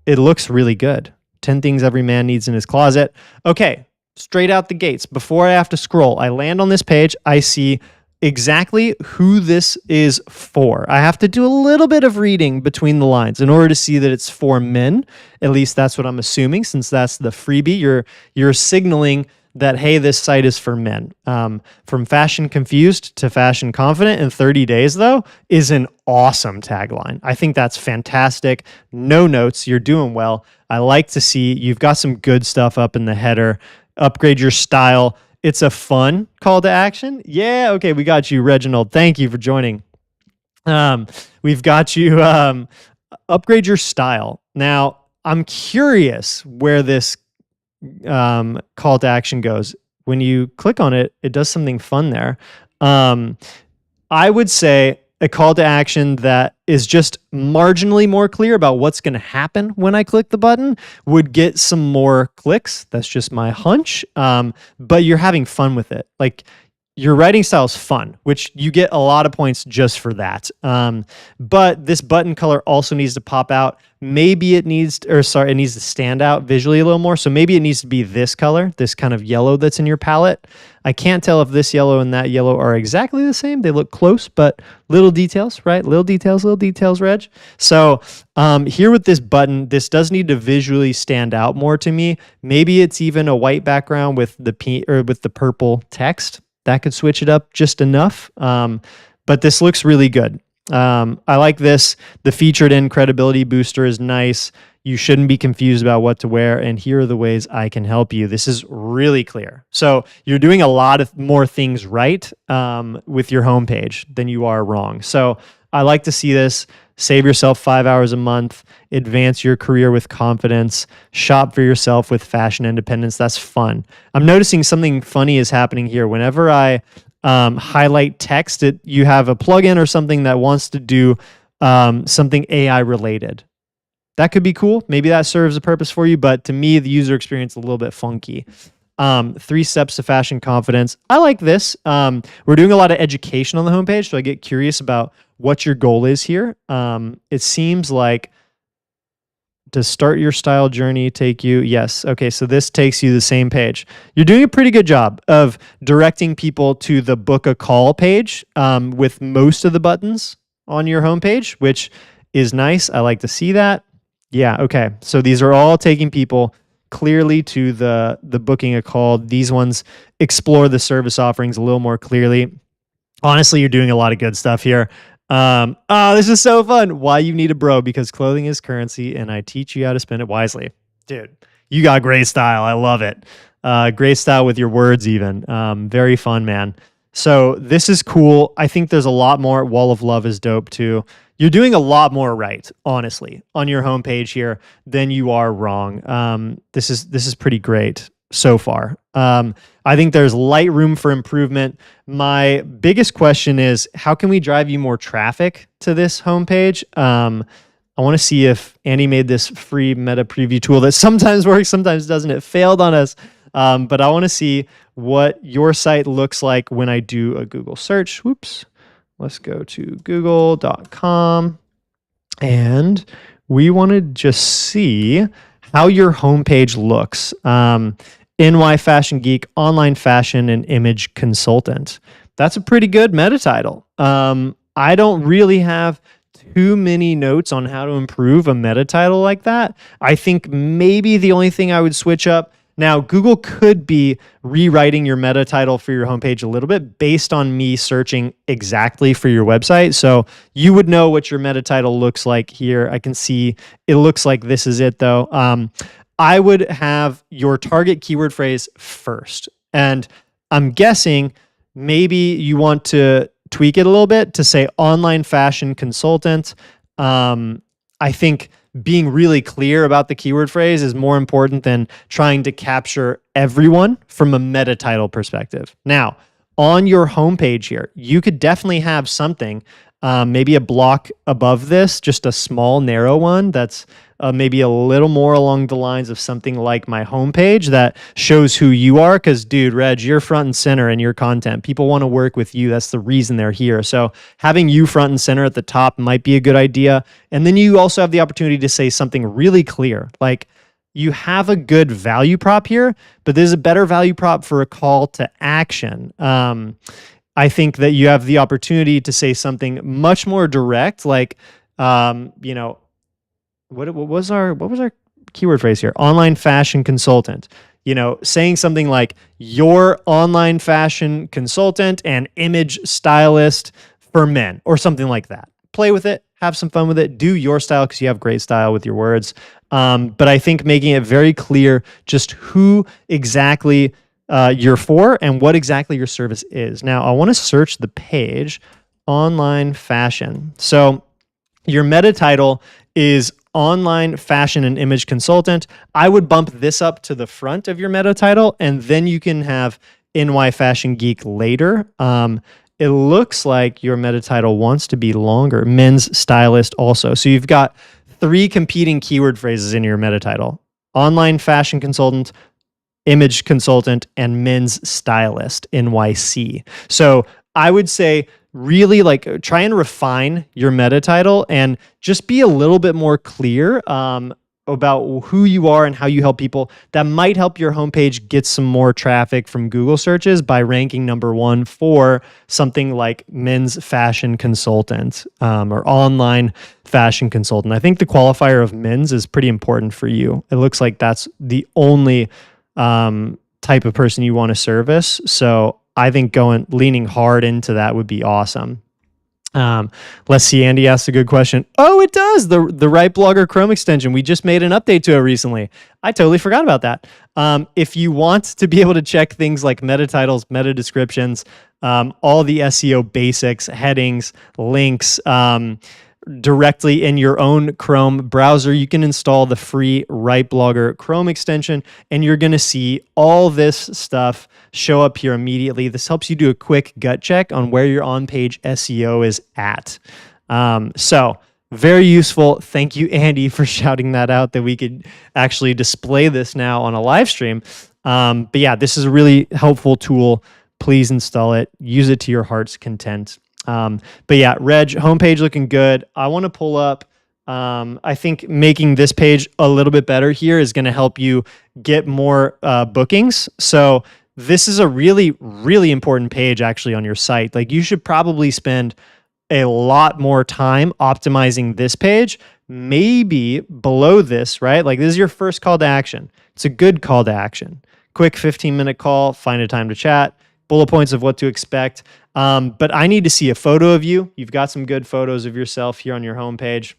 it looks really good. 10 things every man needs in his closet. Okay, straight out the gates, before I have to scroll, I land on this page, I see exactly who this is for. I have to do a little bit of reading between the lines in order to see that it's for men. At least that's what I'm assuming, since that's the freebie. You're signaling that, hey, this site is for men. From fashion confused to fashion confident in 30 days, though, is an awesome tagline. I think that's fantastic. No notes. You're doing well. I like to see you've got some good stuff up in the header. Upgrade your style. It's a fun call to action. Yeah, okay, we got you, Reginald. Thank you for joining. We've got you. Upgrade your style. Now, I'm curious where this call to action goes. When you click on it, it does something fun there. I would say a call to action that is just marginally more clear about what's going to happen when I click the button would get some more clicks. That's just my hunch. But you're having fun with it. Like, your writing style is fun, which you get a lot of points just for that. But this button color also needs to pop out. Maybe it needs to stand out visually a little more. So maybe it needs to be this color, this kind of yellow that's in your palette. I can't tell if this yellow and that yellow are exactly the same. They look close, but little details, right? Little details, Reg. So here with this button, this does need to visually stand out more to me. Maybe it's even a white background with the purple text. That could switch it up just enough. But this looks really good. I like this. The featured in credibility booster is nice. You shouldn't be confused about what to wear. And here are the ways I can help you. This is really clear. So you're doing a lot of more things right with your homepage than you are wrong. So I like to see this. Save yourself 5 hours a month, advance your career with confidence, shop for yourself with fashion independence. That's fun. I'm noticing something funny is happening here. Whenever I highlight text, you have a plugin or something that wants to do something AI related. That could be cool. Maybe that serves a purpose for you, but to me, the user experience is a little bit funky. 3 steps to fashion confidence. I like this. We're doing a lot of education on the homepage, so I get curious about what your goal is here. It seems like, to start your style journey take you? Yes. Okay, so this takes you the same page. You're doing a pretty good job of directing people to the book a call page with most of the buttons on your homepage, which is nice. I like to see that. Yeah, okay. So these are all taking people clearly to the booking a call. These ones explore the service offerings a little more clearly. Honestly, you're doing a lot of good stuff here. This is so fun. Why you need a bro? Because clothing is currency and I teach you how to spend it wisely. Dude, you got great style. I love it. Great style with your words even. Very fun, man. So this is cool. I think there's a lot more. Wall of Love is dope too. You're doing a lot more right, honestly, on your homepage here than you are wrong. This is pretty great so far. I think there's light room for improvement. My biggest question is, how can we drive you more traffic to this homepage? I want to see if Andy made this free meta preview tool that sometimes works, sometimes doesn't. It failed on us. But I want to see what your site looks like when I do a Google search. Whoops. Let's go to google.com. And we want to just see how your homepage looks. NY Fashion Geek, online fashion and image consultant. That's a pretty good meta title. I don't really have too many notes on how to improve a meta title like that. I think maybe the only thing I would switch up. Now, Google could be rewriting your meta title for your homepage a little bit based on me searching exactly for your website. So you would know what your meta title looks like here. I can see it looks like this is it though. I would have your target keyword phrase first. And I'm guessing maybe you want to tweak it a little bit to say online fashion consultant. I think being really clear about the keyword phrase is more important than trying to capture everyone from a meta title perspective. Now, on your homepage here, you could definitely have something, maybe a block above this, just a small, narrow one that's maybe a little more along the lines of something like my homepage that shows who you are. Because, dude, Reg, you're front and center in your content. People want to work with you. That's the reason they're here. So having you front and center at the top might be a good idea. And then you also have the opportunity to say something really clear, like, you have a good value prop here, but there's a better value prop for a call to action. I think that you have the opportunity to say something much more direct, like, what was our keyword phrase here? Online fashion consultant. Saying something like your online fashion consultant and image stylist for men or something like that. Play with it, have some fun with it, do your style because you have great style with your words. But I think making it very clear just who exactly you're for and what exactly your service is. Now, I want to search the page, online fashion. So your meta title is online fashion and image consultant. I would bump this up to the front of your meta title, and then you can have NY Fashion Geek later. it looks like your meta title wants to be longer. Men's stylist also. So you've got 3 competing keyword phrases in your meta title: online fashion consultant, image consultant, and men's stylist, NYC. So I would say really like try and refine your meta title and just be a little bit more clear about who you are and how you help people. That might help your homepage get some more traffic from Google searches by ranking number 1 for something like men's fashion consultant or online fashion consultant. I think the qualifier of men's is pretty important for you. It looks like that's the only type of person you want to service. So I think leaning hard into that would be awesome. Let's see. Andy asked a good question. Oh, it does. The Right Blogger Chrome extension. We just made an update to it recently. I totally forgot about that. If you want to be able to check things like meta titles, meta descriptions, all the SEO basics, headings, links, directly in your own Chrome browser, you can install the free Right Blogger Chrome extension, and you're going to see all this stuff show up here immediately. This helps you do a quick gut check on where your on-page SEO is at. So very useful. Thank you, Andy, for shouting that out, that we could actually display this now on a live stream. But yeah, this is a really helpful tool. Please install it. Use it to your heart's content. But yeah, Reg, homepage looking good. I want to pull up, I think making this page a little bit better here is going to help you get more bookings. So this is a really, really important page actually on your site. Like you should probably spend a lot more time optimizing this page, maybe below this, right? Like this is your first call to action. It's a good call to action. Quick 15-minute call, find a time to chat, bullet points of what to expect. But I need to see a photo of you. You've got some good photos of yourself here on your homepage.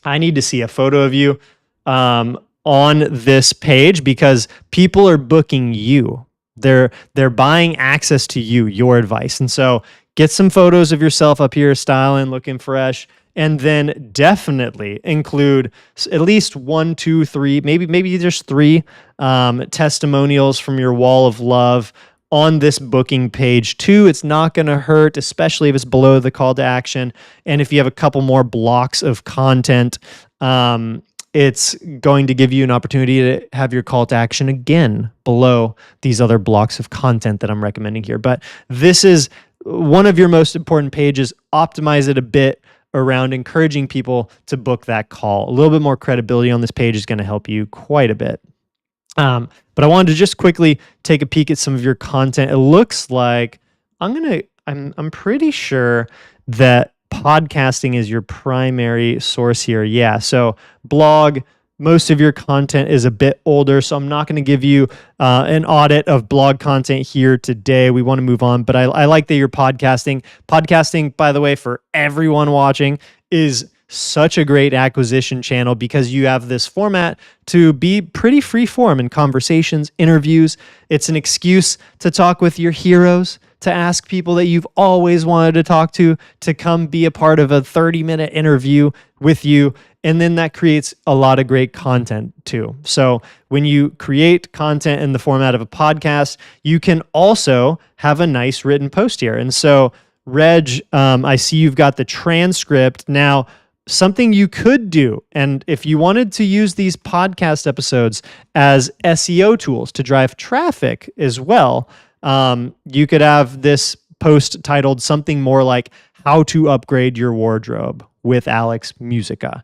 I need to see a photo of you on this page because people are booking you. They're buying access to you, your advice. And so get some photos of yourself up here, styling, looking fresh, and then definitely include at least 1, 2, 3, maybe just 3 testimonials from your wall of love on this booking page too. It's not going to hurt, especially if it's below the call to action. And if you have a couple more blocks of content, it's going to give you an opportunity to have your call to action again below these other blocks of content that I'm recommending here. But this is one of your most important pages. Optimize it a bit around encouraging people to book that call. A little bit more credibility on this page is going to help you quite a bit. But I wanted to just quickly take a peek at some of your content. It looks like I'm pretty sure that podcasting is your primary source here. Yeah. So blog, most of your content is a bit older, so I'm not going to give you an audit of blog content here today. We want to move on, but I like that you're podcasting. Podcasting, by the way, for everyone watching, is such a great acquisition channel because you have this format to be pretty free form in conversations, interviews. It's an excuse to talk with your heroes, to ask people that you've always wanted to talk to come be a part of a 30-minute interview with you. And then that creates a lot of great content too. So when you create content in the format of a podcast, you can also have a nice written post here. And so Reg, I see you've got the transcript. Now, something you could do, and if you wanted to use these podcast episodes as SEO tools to drive traffic as well, you could have this post titled something more like "How to Upgrade Your Wardrobe" with Alex Musica.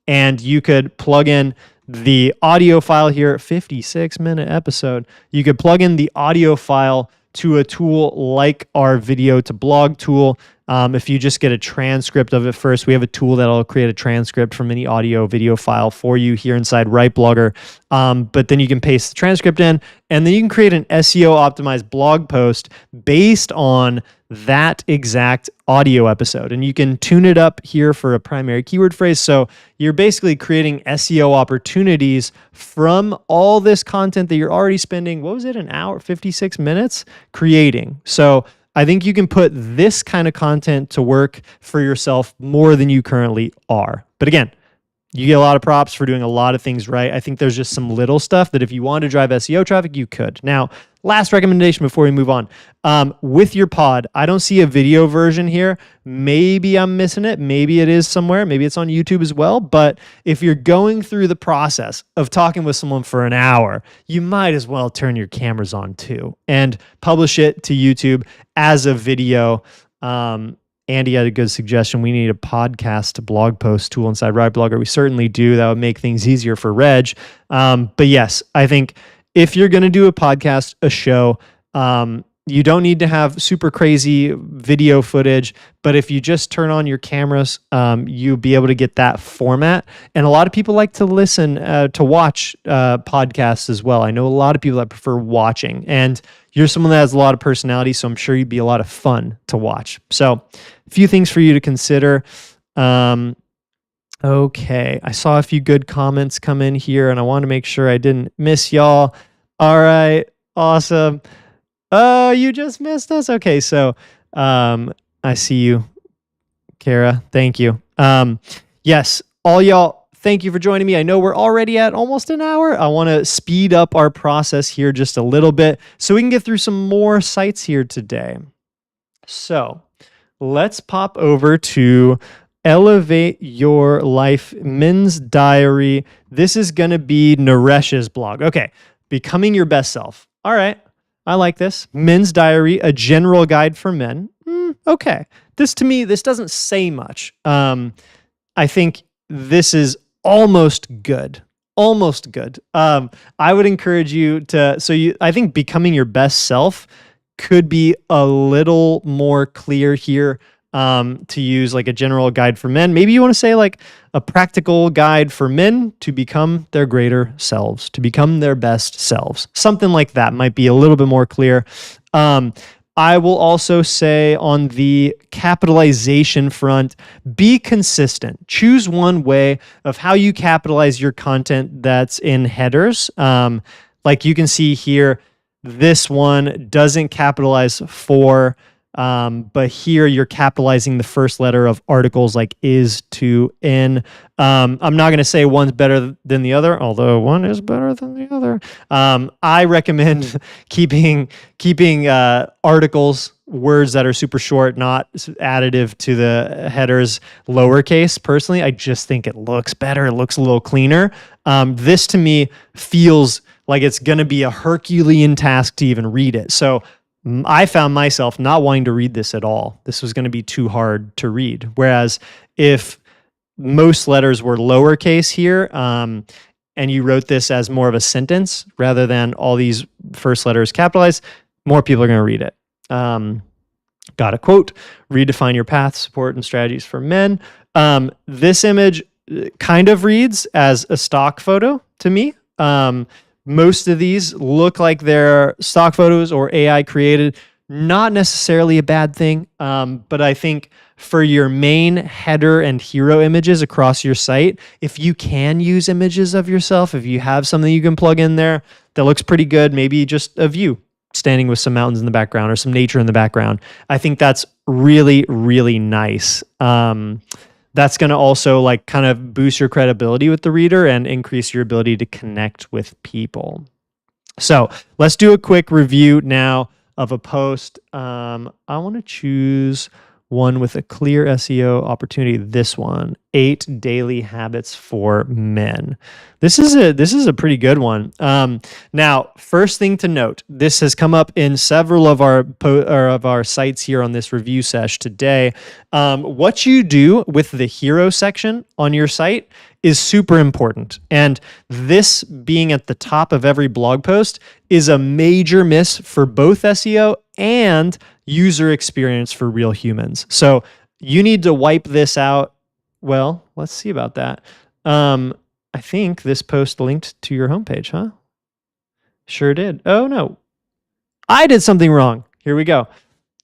And you could plug in the audio file here, 56-minute episode. You could plug in the audio file to a tool like our video to blog tool. If you just get a transcript of it first, we have a tool that'll create a transcript from any audio video file for you here inside Right Blogger. But then you can paste the transcript in, and then you can create an SEO optimized blog post based on that exact audio episode. And you can tune it up here for a primary keyword phrase. So you're basically creating SEO opportunities from all this content that you're already spending, what was it, an hour, 56 minutes creating. So I think you can put this kind of content to work for yourself more than you currently are. But again, you get a lot of props for doing a lot of things right. I think there's just some little stuff that if you want to drive SEO traffic, you could. Now, last recommendation before we move on. With your pod, I don't see a video version here. Maybe I'm missing it. Maybe it is somewhere. Maybe it's on YouTube as well. But if you're going through the process of talking with someone for an hour, you might as well turn your cameras on too and publish it to YouTube as a video. Andy had a good suggestion. We need a podcast to blog post tool inside Blogger. We certainly do. That would make things easier for Reg. But yes, I think if you're going to do a podcast, a show, you don't need to have super crazy video footage, but if you just turn on your cameras, you'll be able to get that format. And a lot of people like to listen, to watch podcasts as well. I know a lot of people that prefer watching, and you're someone that has a lot of personality, so I'm sure you'd be a lot of fun to watch. So a few things for you to consider. Okay, I saw a few good comments come in here, and I want to make sure I didn't miss y'all. All right, awesome. Oh, you just missed us. Okay, so I see you, Kara. Thank you. Yes, all y'all, thank you for joining me. I know we're already at almost an hour. I want to speed up our process here just a little bit so we can get through some more sites here today. So let's pop over to Elevate Your Life Men's Diary. This is going to be Naresh's blog. Okay, Becoming Your Best Self. All right. I like this. Men's Diary, a general guide for men. Okay. This to me, this doesn't say much. I think this is almost good. Almost good. I would encourage you to, I think Becoming Your Best Self could be a little more clear here. To use like a general guide for men. Maybe you want to say like a practical guide for men to become their greater selves, to become their best selves. Something like that might be a little bit more clear. I will also say on the capitalization front, be consistent. Choose one way of how you capitalize your content that's in headers. Like you can see here, this one doesn't capitalize for, but here you're capitalizing the first letter of articles like is, to, in. I'm not going to say one's better than the other, although one is better than the other. I recommend keeping articles, words that are super short, not additive to the headers, lowercase. Personally, I just think it looks better. It looks a little cleaner. This to me feels like it's going to be a Herculean task to even read it. So I found myself not wanting to read this at all. This was going to be too hard to read. Whereas if most letters were lowercase here, and you wrote this as more of a sentence rather than all these first letters capitalized, more people are going to read it. Got a quote, redefine your path, support and strategies for men. This image kind of reads as a stock photo to me. Most of these look like they're stock photos or AI created. Not necessarily a bad thing, but I think for your main header and hero images across your site, if you can use images of yourself, if you have something you can plug in there that looks pretty good, maybe just a view standing with some mountains in the background or some nature in the background, I think that's really, really nice. That's going to also like kind of boost your credibility with the reader and increase your ability to connect with people. So let's do a quick review now of a post. I want to choose one with a clear SEO opportunity. This one, 8 daily habits for men. This is a pretty good one. Now, first thing to note, this has come up in several of our sites here on this review sesh today. What you do with the hero section on your site is super important. And this being at the top of every blog post is a major miss for both SEO and user experience for real humans. So you need to wipe this out. Well, let's see about that. I think this post linked to your homepage, huh? Sure did. Oh no, I did something wrong. Here we go.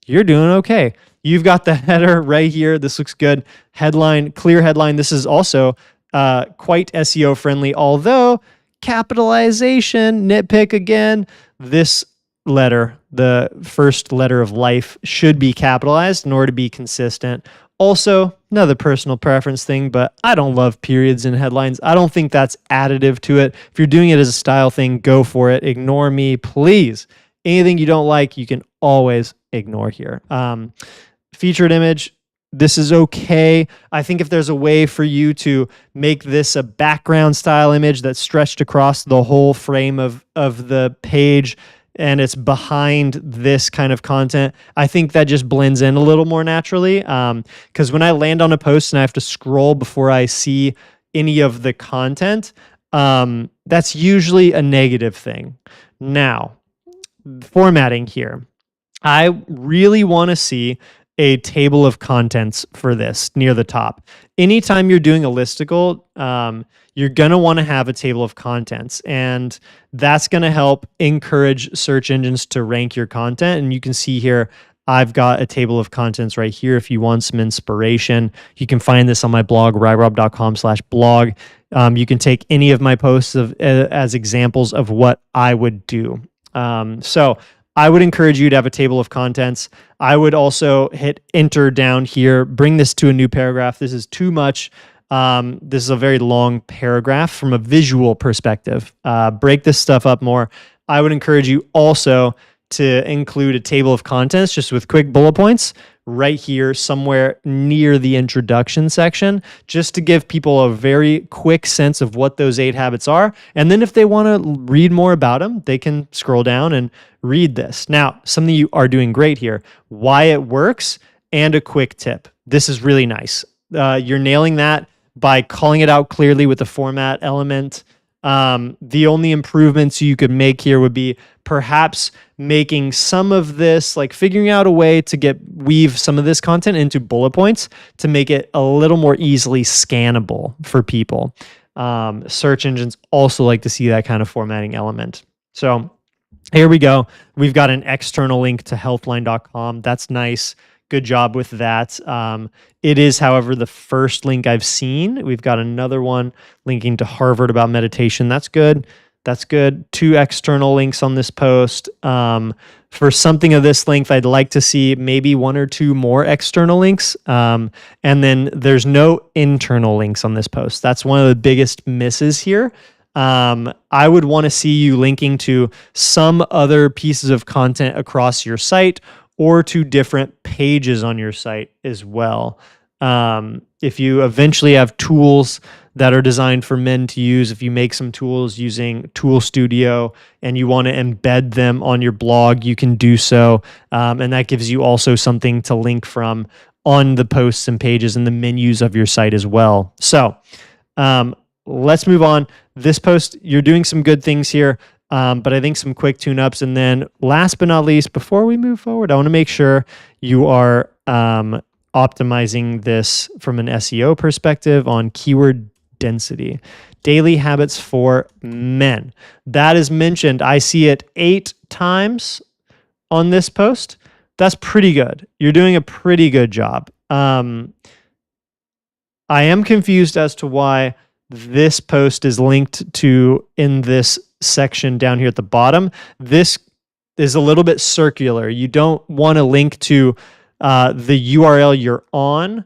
You're doing okay. You've got the header right here. This looks good. Headline, clear headline. This is also quite SEO friendly, although capitalization, nitpick again, this letter, the first letter of life, should be capitalized in order to be consistent. Also, another personal preference thing, but I don't love periods in headlines. I don't think that's additive to it. If you're doing it as a style thing, go for it. Ignore me, please. Anything you don't like, you can always ignore here. Featured image, this is okay. I think if there's a way for you to make this a background style image that's stretched across the whole frame of the page and it's behind this kind of content, I think that just blends in a little more naturally. Because when I land on a post and I have to scroll before I see any of the content, that's usually a negative thing. Now, formatting here. I really want to see a table of contents for this near the top. Anytime you're doing a listicle, you're going to want to have a table of contents, and that's going to help encourage search engines to rank your content. And you can see here, I've got a table of contents right here. If you want some inspiration, you can find this on my blog, ryrob.com/blog. You can take any of my posts as examples of what I would do. So I would encourage you to have a table of contents. I would also hit enter down here, bring this to a new paragraph. This is too much. This is a very long paragraph from a visual perspective. Break this stuff up more. I would encourage you also to include a table of contents just with quick bullet points right here somewhere near the introduction section, just to give people a very quick sense of what those 8 habits are. And then if they want to read more about them, they can scroll down and read this. Now, something you are doing great here, why it works and a quick tip. This is really nice. You're nailing that by calling it out clearly with the format element. The only improvements you could make here would be perhaps making some of this, like figuring out a way to weave some of this content into bullet points to make it a little more easily scannable for people. Search engines also like to see that kind of formatting element. So here we go. We've got an external link to healthline.com. That's nice. Good job with that. It is, however, the first link I've seen. We've got another one linking to Harvard about meditation. That's good. That's good. 2 external links on this post. For something of this length, I'd like to see maybe 1 or 2 more external links. And then there's no internal links on this post. That's one of the biggest misses here. I would want to see you linking to some other pieces of content across your site or to different pages on your site as well. If you eventually have tools that are designed for men to use, if you make some tools using Tool Studio and you want to embed them on your blog, you can do so. And that gives you also something to link from on the posts and pages and the menus of your site as well. So let's move on. This post, you're doing some good things here. But I think some quick tune-ups. And then last but not least, before we move forward, I want to make sure you are optimizing this from an SEO perspective on keyword density. Daily habits for men. That is mentioned. I see it 8 times on this post. That's pretty good. You're doing a pretty good job. I am confused as to why this post is linked to in this section down here at the bottom. This is a little bit circular. You don't want to link to the URL you're on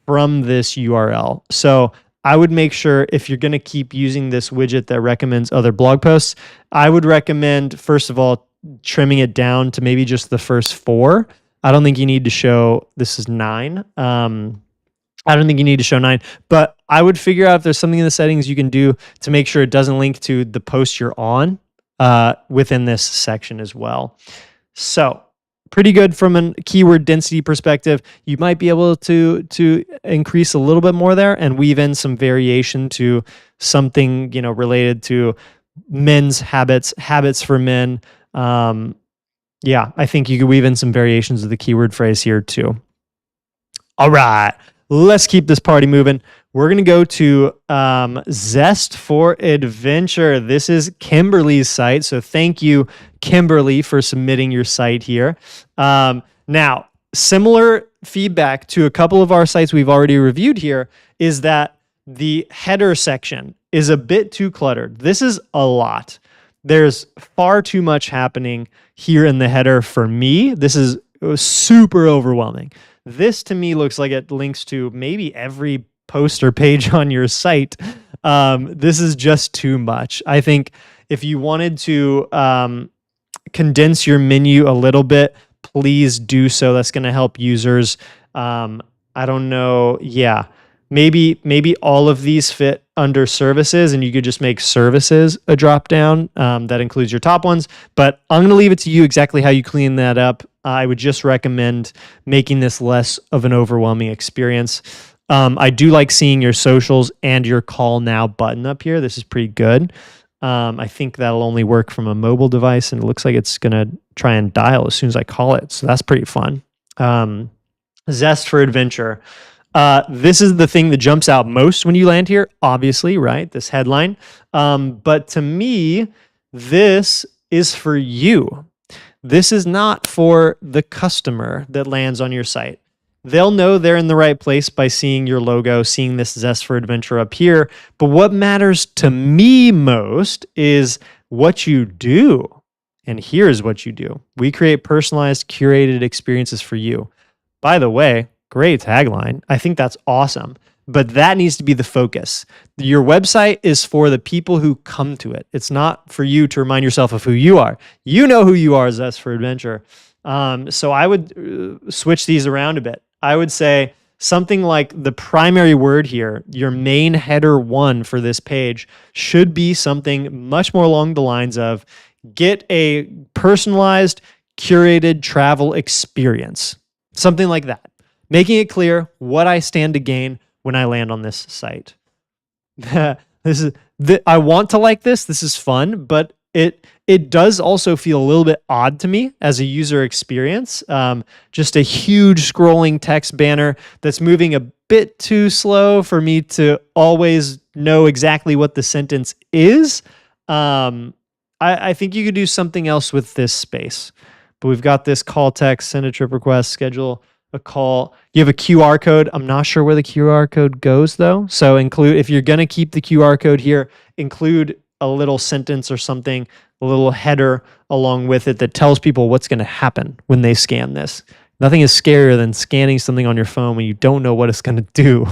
from this URL. So I would make sure if you're going to keep using this widget that recommends other blog posts, I would recommend, first of all, trimming it down to maybe just the first 4. I don't think you need to show, this is 9. I don't think you need to show 9, but I would figure out if there's something in the settings you can do to make sure it doesn't link to the post you're on within this section as well. So pretty good from a keyword density perspective. You might be able to increase a little bit more there and weave in some variation to something, related to men's habits for men. Yeah, I think you could weave in some variations of the keyword phrase here too. All right. Let's keep this party moving. We're going to go to Zest for Adventure. This is Kimberly's site. So thank you, Kimberly, for submitting your site here. Now, similar feedback to a couple of our sites we've already reviewed here is that the header section is a bit too cluttered. This is a lot. There's far too much happening here in the header for me. It was super overwhelming. This to me looks like it links to maybe every post or page on your site. This is just too much. I think if you wanted to condense your menu a little bit, please do so. That's going to help users. I don't know. Yeah. Maybe all of these fit under services, and you could just make services a drop down that includes your top ones. But I'm going to leave it to you exactly how you clean that up. I would just recommend making this less of an overwhelming experience. I do like seeing your socials and your call now button up here. This is pretty good. I think that'll only work from a mobile device, and it looks like it's going to try and dial as soon as I call it. So that's pretty fun. Zest for adventure. This is the thing that jumps out most when you land here, obviously, right? This headline. But to me, this is for you. This is not for the customer that lands on your site. They'll know they're in the right place by seeing your logo, seeing this Zest for Adventure up here. But what matters to me most is what you do. And here's what you do. We create personalized, curated experiences for you. By the way, great tagline. I think that's awesome. But that needs to be the focus. Your website is for the people who come to it. It's not for you to remind yourself of who you are. You know who you are, Zest for Adventure. So I would switch these around a bit. I would say something like the primary word here, your main header one for this page, should be something much more along the lines of get a personalized, curated travel experience. Something like that. Making it clear what I stand to gain when I land on this site. I want to like this. This is fun, but it does also feel a little bit odd to me as a user experience. Just a huge scrolling text banner that's moving a bit too slow for me to always know exactly what the sentence is. I think you could do something else with this space. But we've got this call text, send a trip request, schedule a call. You have a QR code. I'm not sure where the QR code goes though. So include, if you're going to keep the QR code here, include a little sentence or something, a little header along with it that tells people what's going to happen when they scan this. Nothing is scarier than scanning something on your phone when you don't know what it's going to do.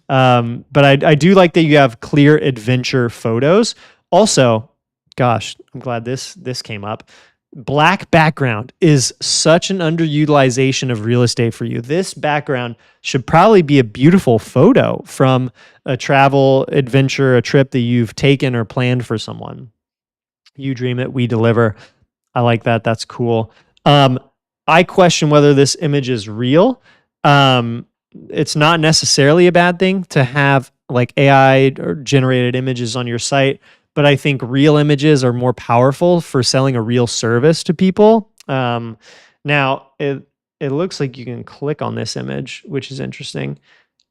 But I do like that you have clear adventure photos. Also, gosh, I'm glad this came up. Black background is such an underutilization of real estate for you. This background should probably be a beautiful photo from a travel adventure, a trip that you've taken or planned for someone. You dream it, we deliver. I like that. That's cool. I question whether this image is real. It's not necessarily a bad thing to have like AI or generated images on your site, but I think real images are more powerful for selling a real service to people. Now, it looks like you can click on this image, which is interesting.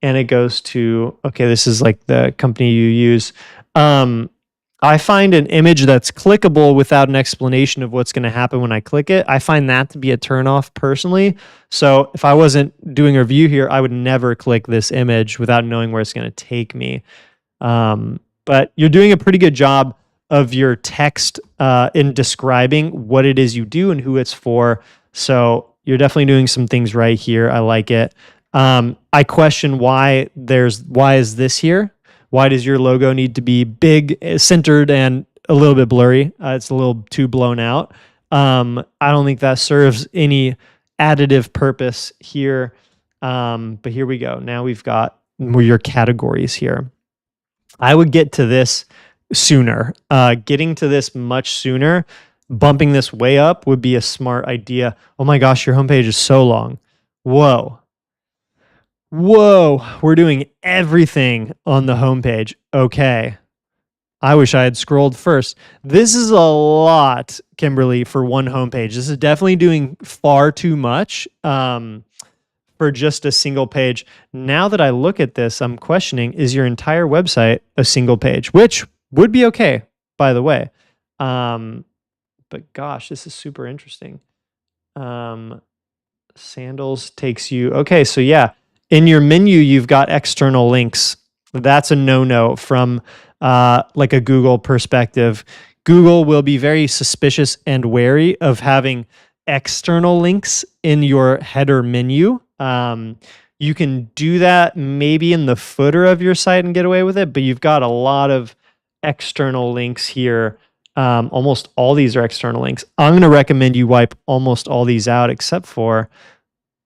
And it goes to, okay, this is like the company you use. I find an image that's clickable without an explanation of what's going to happen when I click it. I find that to be a turnoff personally. So if I wasn't doing a review here, I would never click this image without knowing where it's going to take me. But you're doing a pretty good job of your text in describing what it is you do and who it's for. So you're definitely doing some things right here. I like it. I question why is this here? Why does your logo need to be big, centered, and a little bit blurry? It's a little too blown out. I don't think that serves any additive purpose here. But here we go. Now we've got your categories here. I would get to this sooner. Getting to this much sooner, bumping this way up would be a smart idea. Oh my gosh, your homepage is so long. Whoa, we're doing everything on the homepage. Okay. I wish I had scrolled first. This is a lot, Kimberly, for one homepage. This is definitely doing far too much. For just a single page. Now that I look at this, I'm questioning, is your entire website a single page? Which would be okay, by the way. But gosh, this is super interesting. Sandals takes you, okay, so yeah, in your menu, you've got external links. That's a no-no from like a Google perspective. Google will be very suspicious and wary of having external links in your header menu. You can do that maybe in the footer of your site and get away with it, but you've got a lot of external links here Almost all these are external links. I'm going to recommend you wipe almost all these out, except for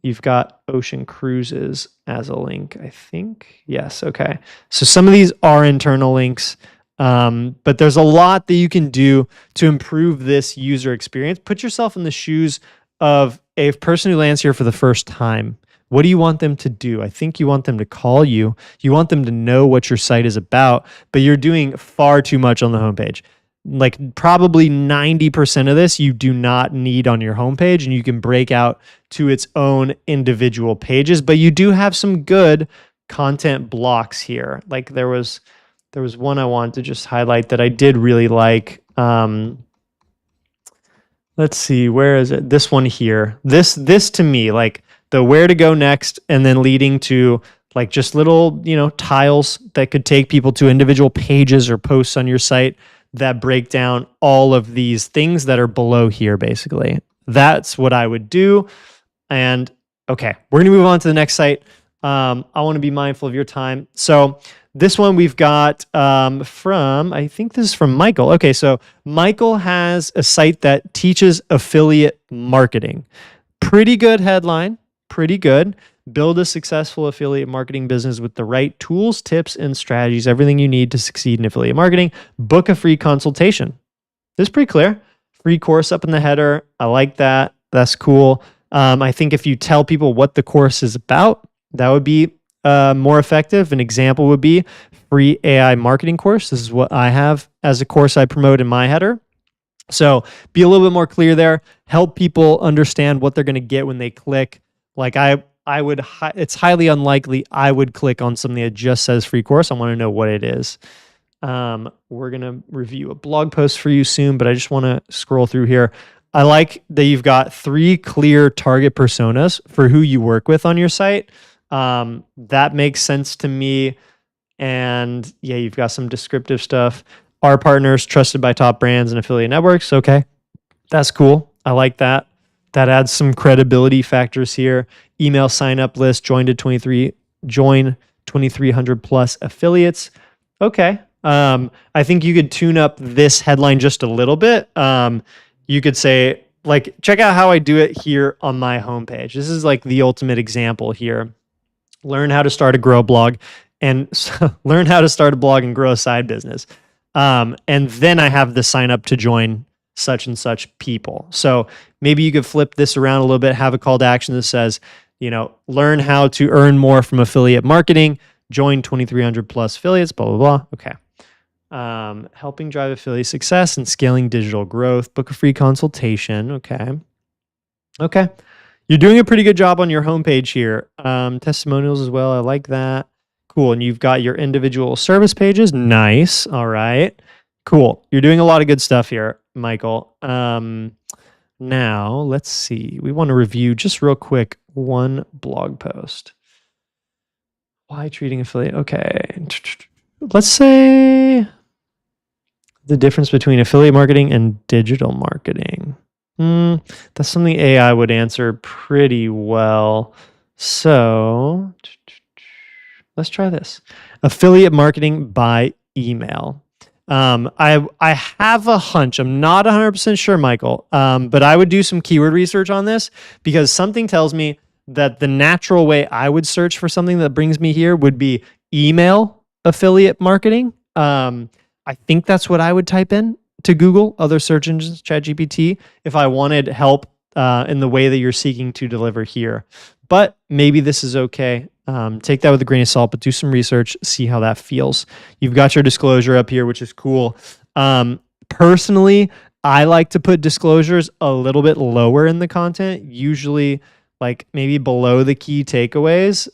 you've got Ocean Cruises as a link, I think. Yes, okay. So some of these are internal links, but there's a lot that you can do to improve this user experience. Put yourself in the shoes of a person who lands here for the first time. What do you want them to do? I think you want them to call you. You want them to know what your site is about, but you're doing far too much on the homepage. Like probably 90% of this you do not need on your homepage, and you can break out to its own individual pages, but you do have some good content blocks here. Like there was one I wanted to just highlight that I did really like. Let's see, where is it? This one here. This to me, like the where to go next, and then leading to like just little, tiles that could take people to individual pages or posts on your site that break down all of these things that are below here, basically. That's what I would do. And okay, we're going to move on to the next site. I want to be mindful of your time. So this one we've got I think this is from Michael. Okay, so Michael has a site that teaches affiliate marketing. Pretty good headline, pretty good. Build a successful affiliate marketing business with the right tools, tips, and strategies. Everything you need to succeed in affiliate marketing. Book a free consultation. This is pretty clear. Free course up in the header. I like that. That's cool. I think if you tell people what the course is about, that would be more effective. An example would be free AI marketing course. This is what I have as a course I promote in my header. So be a little bit more clear there. Help people understand what they're going to get when they click. Like it's highly unlikely I would click on something that just says free course. I want to know what it is. We're going to review a blog post for you soon, but I just want to scroll through here. I like that you've got 3 clear target personas for who you work with on your site. That makes sense to me. And yeah, you've got some descriptive stuff. Our partners trusted by top brands and affiliate networks. Okay, that's cool. I like that. That adds some credibility factors here. Email sign up list, join 2,300 plus affiliates. Okay. I think you could tune up this headline just a little bit. You could say, like, check out how I do it here on my homepage. This is like the ultimate example here. Learn how to start a grow blog and learn how to start a blog and grow a side business. And then I have the sign up to join such and such people. So maybe you could flip this around a little bit, have a call to action that says, learn how to earn more from affiliate marketing, join 2,300 plus affiliates, blah, blah, blah. Okay. Helping drive affiliate success and scaling digital growth, book a free consultation. Okay. You're doing a pretty good job on your homepage here. Testimonials as well. I like that. Cool. And you've got your individual service pages. Nice. All right. Cool. You're doing a lot of good stuff here, Michael. Now, let's see. We want to review just real quick one blog post. Why treating affiliate? Okay. Let's say the difference between affiliate marketing and digital marketing. That's something AI would answer pretty well. So let's try this. Affiliate marketing by email. I have a hunch. I'm not 100% sure, Michael, but I would do some keyword research on this because something tells me that the natural way I would search for something that brings me here would be email affiliate marketing. I think that's what I would type in to Google, other search engines, ChatGPT, if I wanted help in the way that you're seeking to deliver here. But maybe this is okay. Take that with a grain of salt, but do some research, see how that feels. You've got your disclosure up here, which is cool. Personally, I like to put disclosures a little bit lower in the content, usually like maybe below the key takeaways,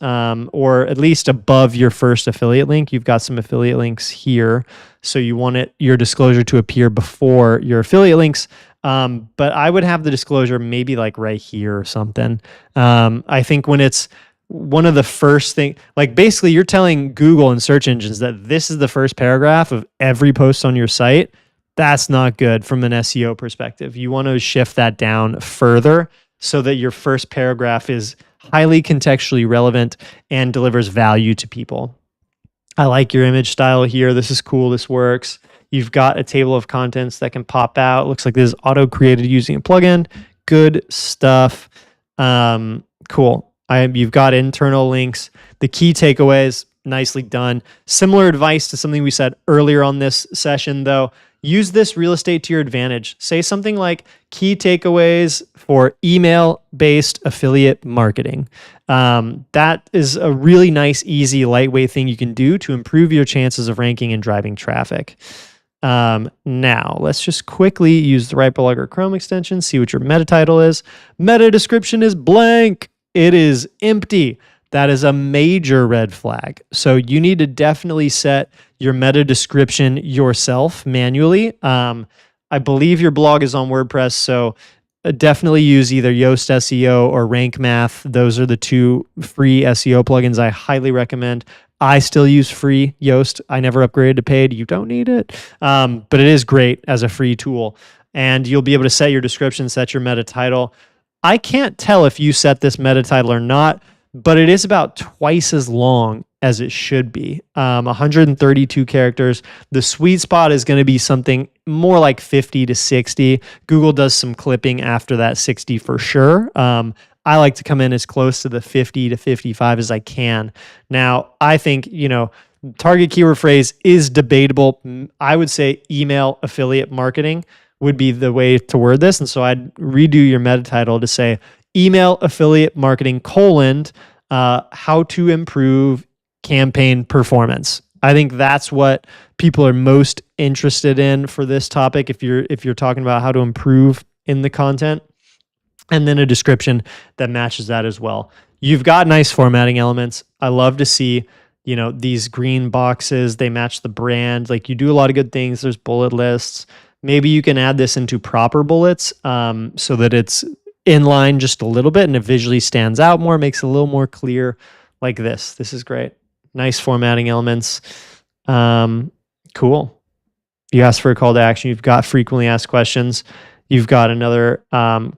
or at least above your first affiliate link. You've got some affiliate links here. So you want your disclosure to appear before your affiliate links. But I would have the disclosure maybe like right here or something. I think when it's one of the first thing, like basically you're telling Google and search engines that this is the first paragraph of every post on your site. That's not good from an SEO perspective. You want to shift that down further so that your first paragraph is highly contextually relevant and delivers value to people. I like your image style here. This is cool. This works. You've got a table of contents that can pop out. Looks like this is auto-created using a plugin. Good stuff. Cool. You've got internal links. The key takeaways, nicely done. Similar advice to something we said earlier on this session, though. Use this real estate to your advantage. Say something like key takeaways for email-based affiliate marketing. That is a really nice, easy, lightweight thing you can do to improve your chances of ranking and driving traffic. Now, let's just quickly use the right blog or Chrome extension, see what your meta title is. Meta description is blank. It is empty. That is a major red flag. So you need to definitely set your meta description yourself manually. I believe your blog is on WordPress, so definitely use either Yoast SEO or Rank Math. Those are the two free SEO plugins I highly recommend. I still use free Yoast. I never upgraded to paid. You don't need it. But it is great as a free tool. And you'll be able to set your description, set your meta title. I can't tell if you set this meta title or not, but it is about twice as long as it should be. 132 characters. The sweet spot is going to be something more like 50 to 60. Google does some clipping after that 60 for sure. I like to come in as close to the 50 to 55 as I can. Now, I think, target keyword phrase is debatable. I would say email affiliate marketing would be the way to word this. And so I'd redo your meta title to say email affiliate marketing : how to improve campaign performance. I think that's what people are most interested in for this topic if you're talking about how to improve in the content. And then a description that matches that as well. You've got nice formatting elements. I love to see, these green boxes, they match the brand. Like, you do a lot of good things. There's bullet lists. Maybe you can add this into proper bullets so that it's in line just a little bit and it visually stands out more, makes it a little more clear like this. This is great. Nice formatting elements. Cool. You asked for a call to action. You've got frequently asked questions. You've got another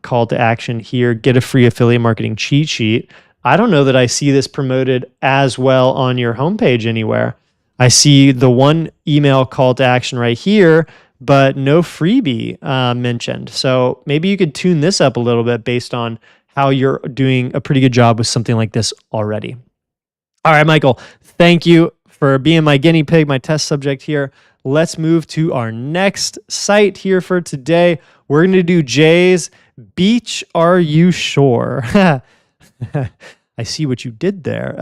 call to action here. Get a free affiliate marketing cheat sheet. I don't know that I see this promoted as well on your homepage anywhere. I see the one email call to action right here, but no freebie mentioned. So maybe you could tune this up a little bit based on how you're doing a pretty good job with something like this already. All right, Michael, thank you for being my guinea pig, my test subject here. Let's move to our next site here for today. We're going to do Jay's Beach Are You Sure? I see what you did there.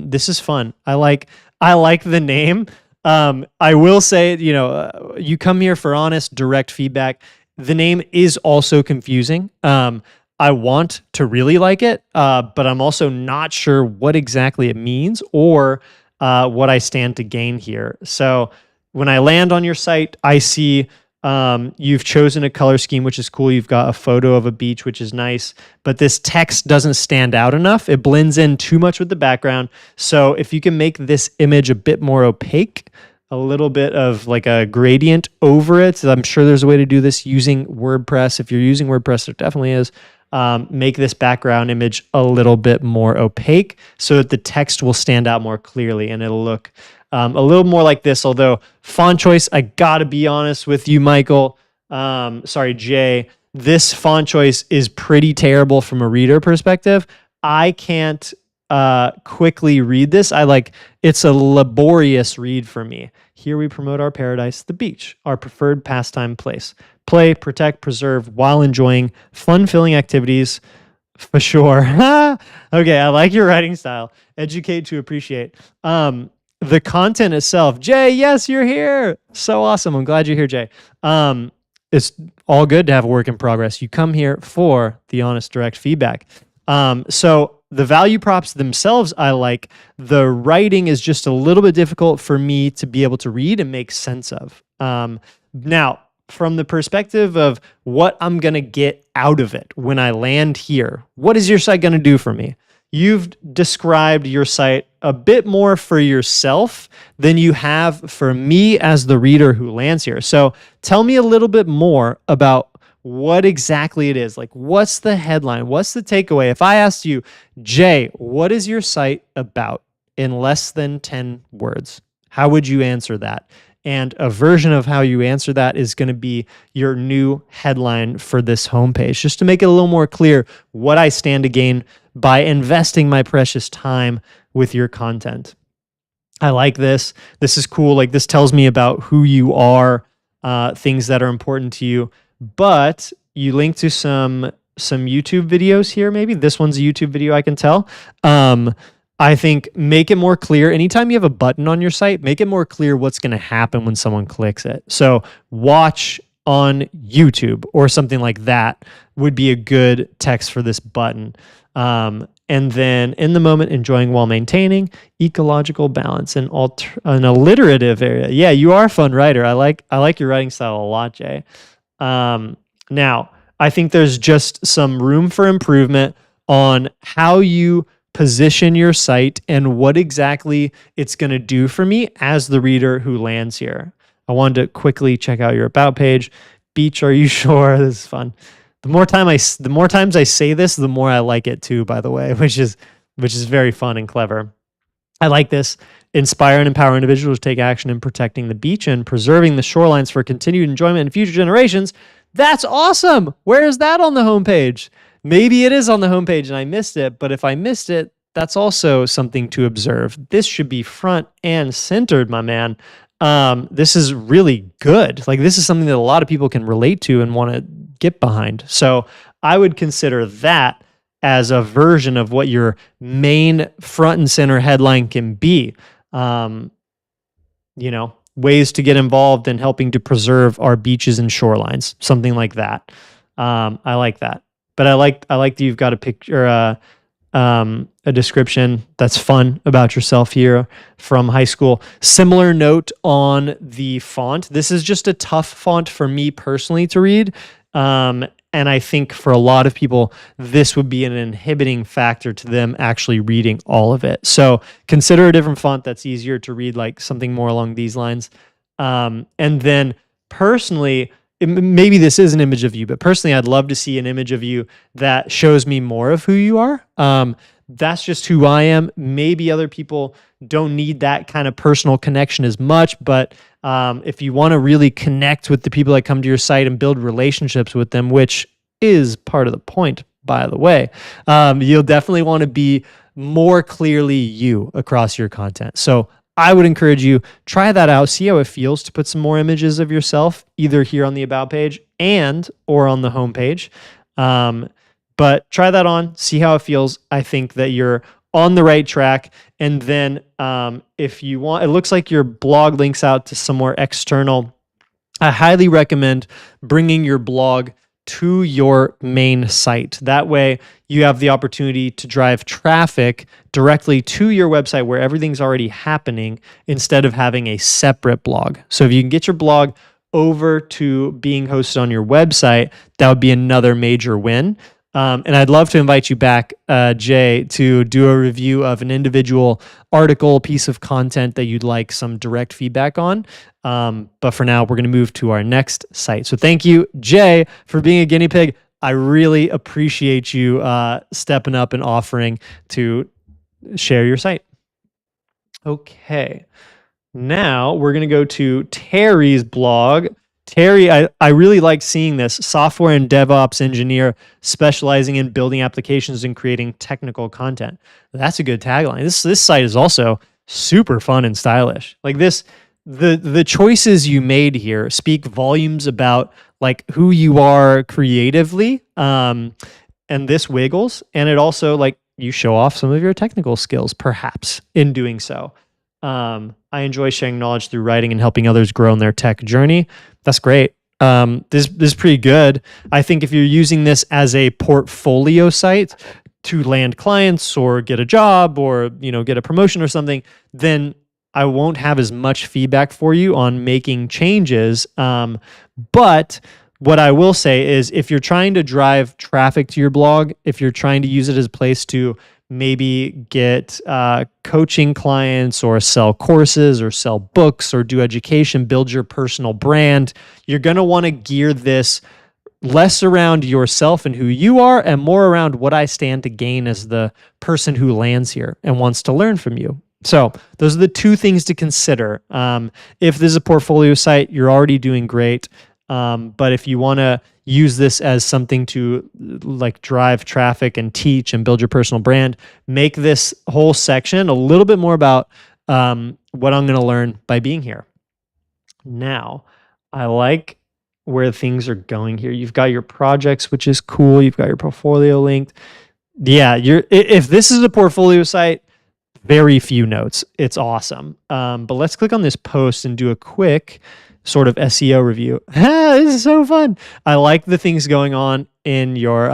This is fun. I like the name. I will say, you come here for honest, direct feedback. The name is also confusing. I want to really like it, but I'm also not sure what exactly it means or what I stand to gain here. So when I land on your site, I see you've chosen a color scheme, which is cool. You've got a photo of a beach, which is nice, but this text doesn't stand out enough. It blends in too much with the background. So if you can make this image a bit more opaque, a little bit of like a gradient over it, I'm sure there's a way to do this using WordPress. If you're using WordPress, there definitely is. Make this background image a little bit more opaque so that the text will stand out more clearly and it'll look a little more like this. Although font choice, I gotta be honest with you, Michael. Jay. This font choice is pretty terrible from a reader perspective. I can't quickly read this. It's a laborious read for me. Here we promote our paradise, the beach, our preferred pastime place. Play, protect, preserve while enjoying fun-filling activities for sure. Okay, I like your writing style. Educate to appreciate. The content itself. Jay, yes, you're here. So awesome. I'm glad you're here, Jay. It's all good to have a work in progress. You come here for the honest, direct feedback. So the value props themselves, I like. The writing is just a little bit difficult for me to be able to read and make sense of. Now, from the perspective of what I'm going to get out of it when I land here, what is your site going to do for me? You've described your site a bit more for yourself than you have for me as the reader who lands here. So tell me a little bit more about what exactly it is. Like, what's the headline? What's the takeaway? If I asked you, Jay, what is your site about in less than 10 words? How would you answer that? And a version of how you answer that is going to be your new headline for this homepage, just to make it a little more clear what I stand to gain by investing my precious time with your content. I like this. This is cool. Like, this tells me about who you are, things that are important to you. But you link to some YouTube videos here. Maybe this one's a YouTube video, I can tell. I think make it more clear. Anytime you have a button on your site, make it more clear what's going to happen when someone clicks it. So watch on YouTube or something like that would be a good text for this button. And then in the moment, enjoying while maintaining ecological balance and an alliterative area. Yeah, you are a fun writer. I like your writing style a lot, Jay. Now, I think there's just some room for improvement on how you position your site and what exactly it's going to do for me as the reader who lands here. I wanted to quickly check out your about page. Beach, are you sure? This is fun. The more times I say this, the more I like it too, by the way, which is very fun and clever. I like this. Inspire and empower individuals to take action in protecting the beach and preserving the shorelines for continued enjoyment in future generations. That's awesome. Where is that on the homepage? Maybe it is on the homepage and I missed it, but if I missed it, that's also something to observe. This should be front and centered, my man. This is really good. Like, this is something that a lot of people can relate to and want to get behind. So I would consider that as a version of what your main front and center headline can be. Ways to get involved in helping to preserve our beaches and shorelines, something like that. I like that. But I like that you've got a picture, a description that's fun about yourself here from high school. Similar note on the font. This is just a tough font for me personally to read. And I think for a lot of people, this would be an inhibiting factor to them actually reading all of it. So consider a different font that's easier to read, like something more along these lines. And then personally, maybe this is an image of you, but personally, I'd love to see an image of you that shows me more of who you are. That's just who I am. Maybe other people don't need that kind of personal connection as much, but if you want to really connect with the people that come to your site and build relationships with them, which is part of the point, by the way, you'll definitely want to be more clearly you across your content. So I would encourage you, try that out, see how it feels to put some more images of yourself, either here on the About page or on the homepage. But try that on, see how it feels. I think that you're on the right track. And then if you want, it looks like your blog links out to somewhere external. I highly recommend bringing your blog to your main site. That way you have the opportunity to drive traffic directly to your website where everything's already happening instead of having a separate blog. So if you can get your blog over to being hosted on your website, that would be another major win. And I'd love to invite you back, Jay, to do a review of an individual article, piece of content that you'd like some direct feedback on. But for now, we're going to move to our next site. So thank you, Jay, for being a guinea pig. I really appreciate you stepping up and offering to share your site. Okay. Now we're going to go to Terry's blog. Terry, I really like seeing this. Software and DevOps engineer specializing in building applications and creating technical content. That's a good tagline. This site is also super fun and stylish. Like this, the choices you made here speak volumes about like who you are creatively. And this wiggles. And it also like you show off some of your technical skills, perhaps, in doing so. I enjoy sharing knowledge through writing and helping others grow in their tech journey. That's great. This is pretty good. I think if you're using this as a portfolio site to land clients or get a job or, get a promotion or something, then I won't have as much feedback for you on making changes. But what I will say is if you're trying to drive traffic to your blog, if you're trying to use it as a place to maybe get coaching clients or sell courses or sell books or do education, build your personal brand, you're going to want to gear this less around yourself and who you are and more around what I stand to gain as the person who lands here and wants to learn from you. So those are the two things to consider. If this is a portfolio site, you're already doing great. But if you want to use this as something to like drive traffic and teach and build your personal brand, make this whole section a little bit more about what I'm going to learn by being here. Now, I like where things are going here. You've got your projects, which is cool. You've got your portfolio linked. Yeah, if this is a portfolio site, very few notes. It's awesome. But let's click on this post and do a quick sort of SEO review. This is so fun. I like the things going on in your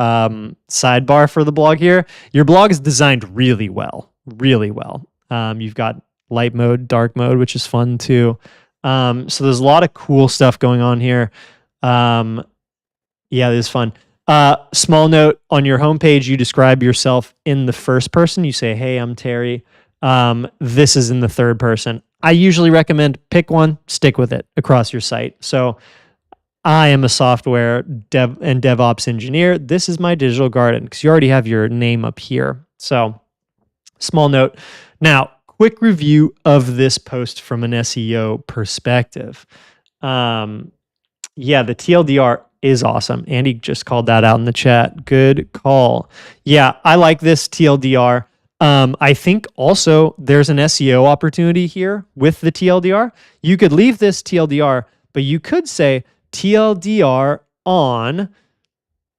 sidebar for the blog here. Your blog is designed really well, really well. You've got light mode, dark mode, which is fun too. So there's a lot of cool stuff going on here. Yeah, this is fun. Small note, on your homepage, you describe yourself in the first person. You say, hey, I'm Terry. This is in the third person. I usually recommend pick one, stick with it across your site. So I am a software dev and DevOps engineer. This is my digital garden, because you already have your name up here. So small note. Now, quick review of this post from an SEO perspective. Yeah, the TLDR is awesome. Andy just called that out in the chat. Good call. Yeah, I like this TLDR. I think also there's an SEO opportunity here with the TLDR. You could leave this TLDR, but you could say TLDR on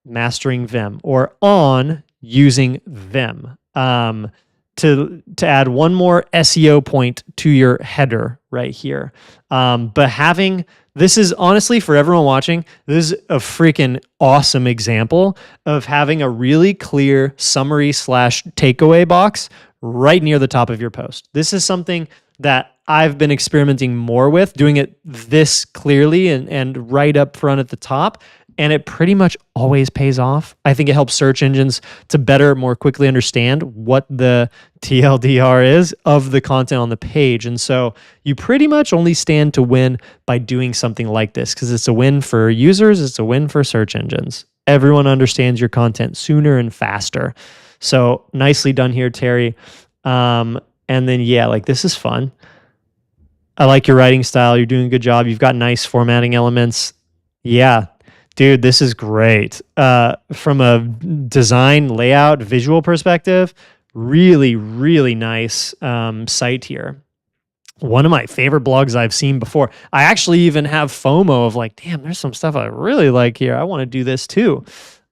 mastering Vim or on using Vim to add one more SEO point to your header right here. But having this is honestly, for everyone watching, this is a freaking awesome example of having a really clear summary / takeaway box right near the top of your post. This is something that I've been experimenting more with, doing it this clearly and right up front at the top. And it pretty much always pays off. I think it helps search engines to better, more quickly understand what the TLDR is of the content on the page. And so you pretty much only stand to win by doing something like this, because it's a win for users, it's a win for search engines. Everyone understands your content sooner and faster. So nicely done here, Terry. And then, yeah, like this is fun. I like your writing style. You're doing a good job. You've got nice formatting elements. Yeah. Dude, this is great. From a design, layout, visual perspective, really, really nice site here. One of my favorite blogs I've seen before. I actually even have FOMO of like, damn, there's some stuff I really like here. I want to do this too.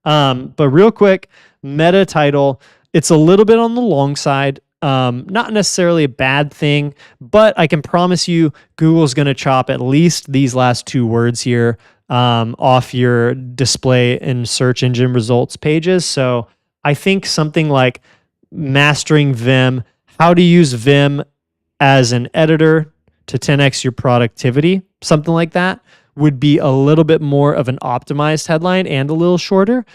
But real quick, meta title, it's a little bit on the long side. Not necessarily a bad thing, but I can promise you Google's going to chop at least these last two words here off your display and search engine results pages. So I think something like mastering Vim, how to use Vim as an editor to 10x your productivity, something like that would be a little bit more of an optimized headline and a little shorter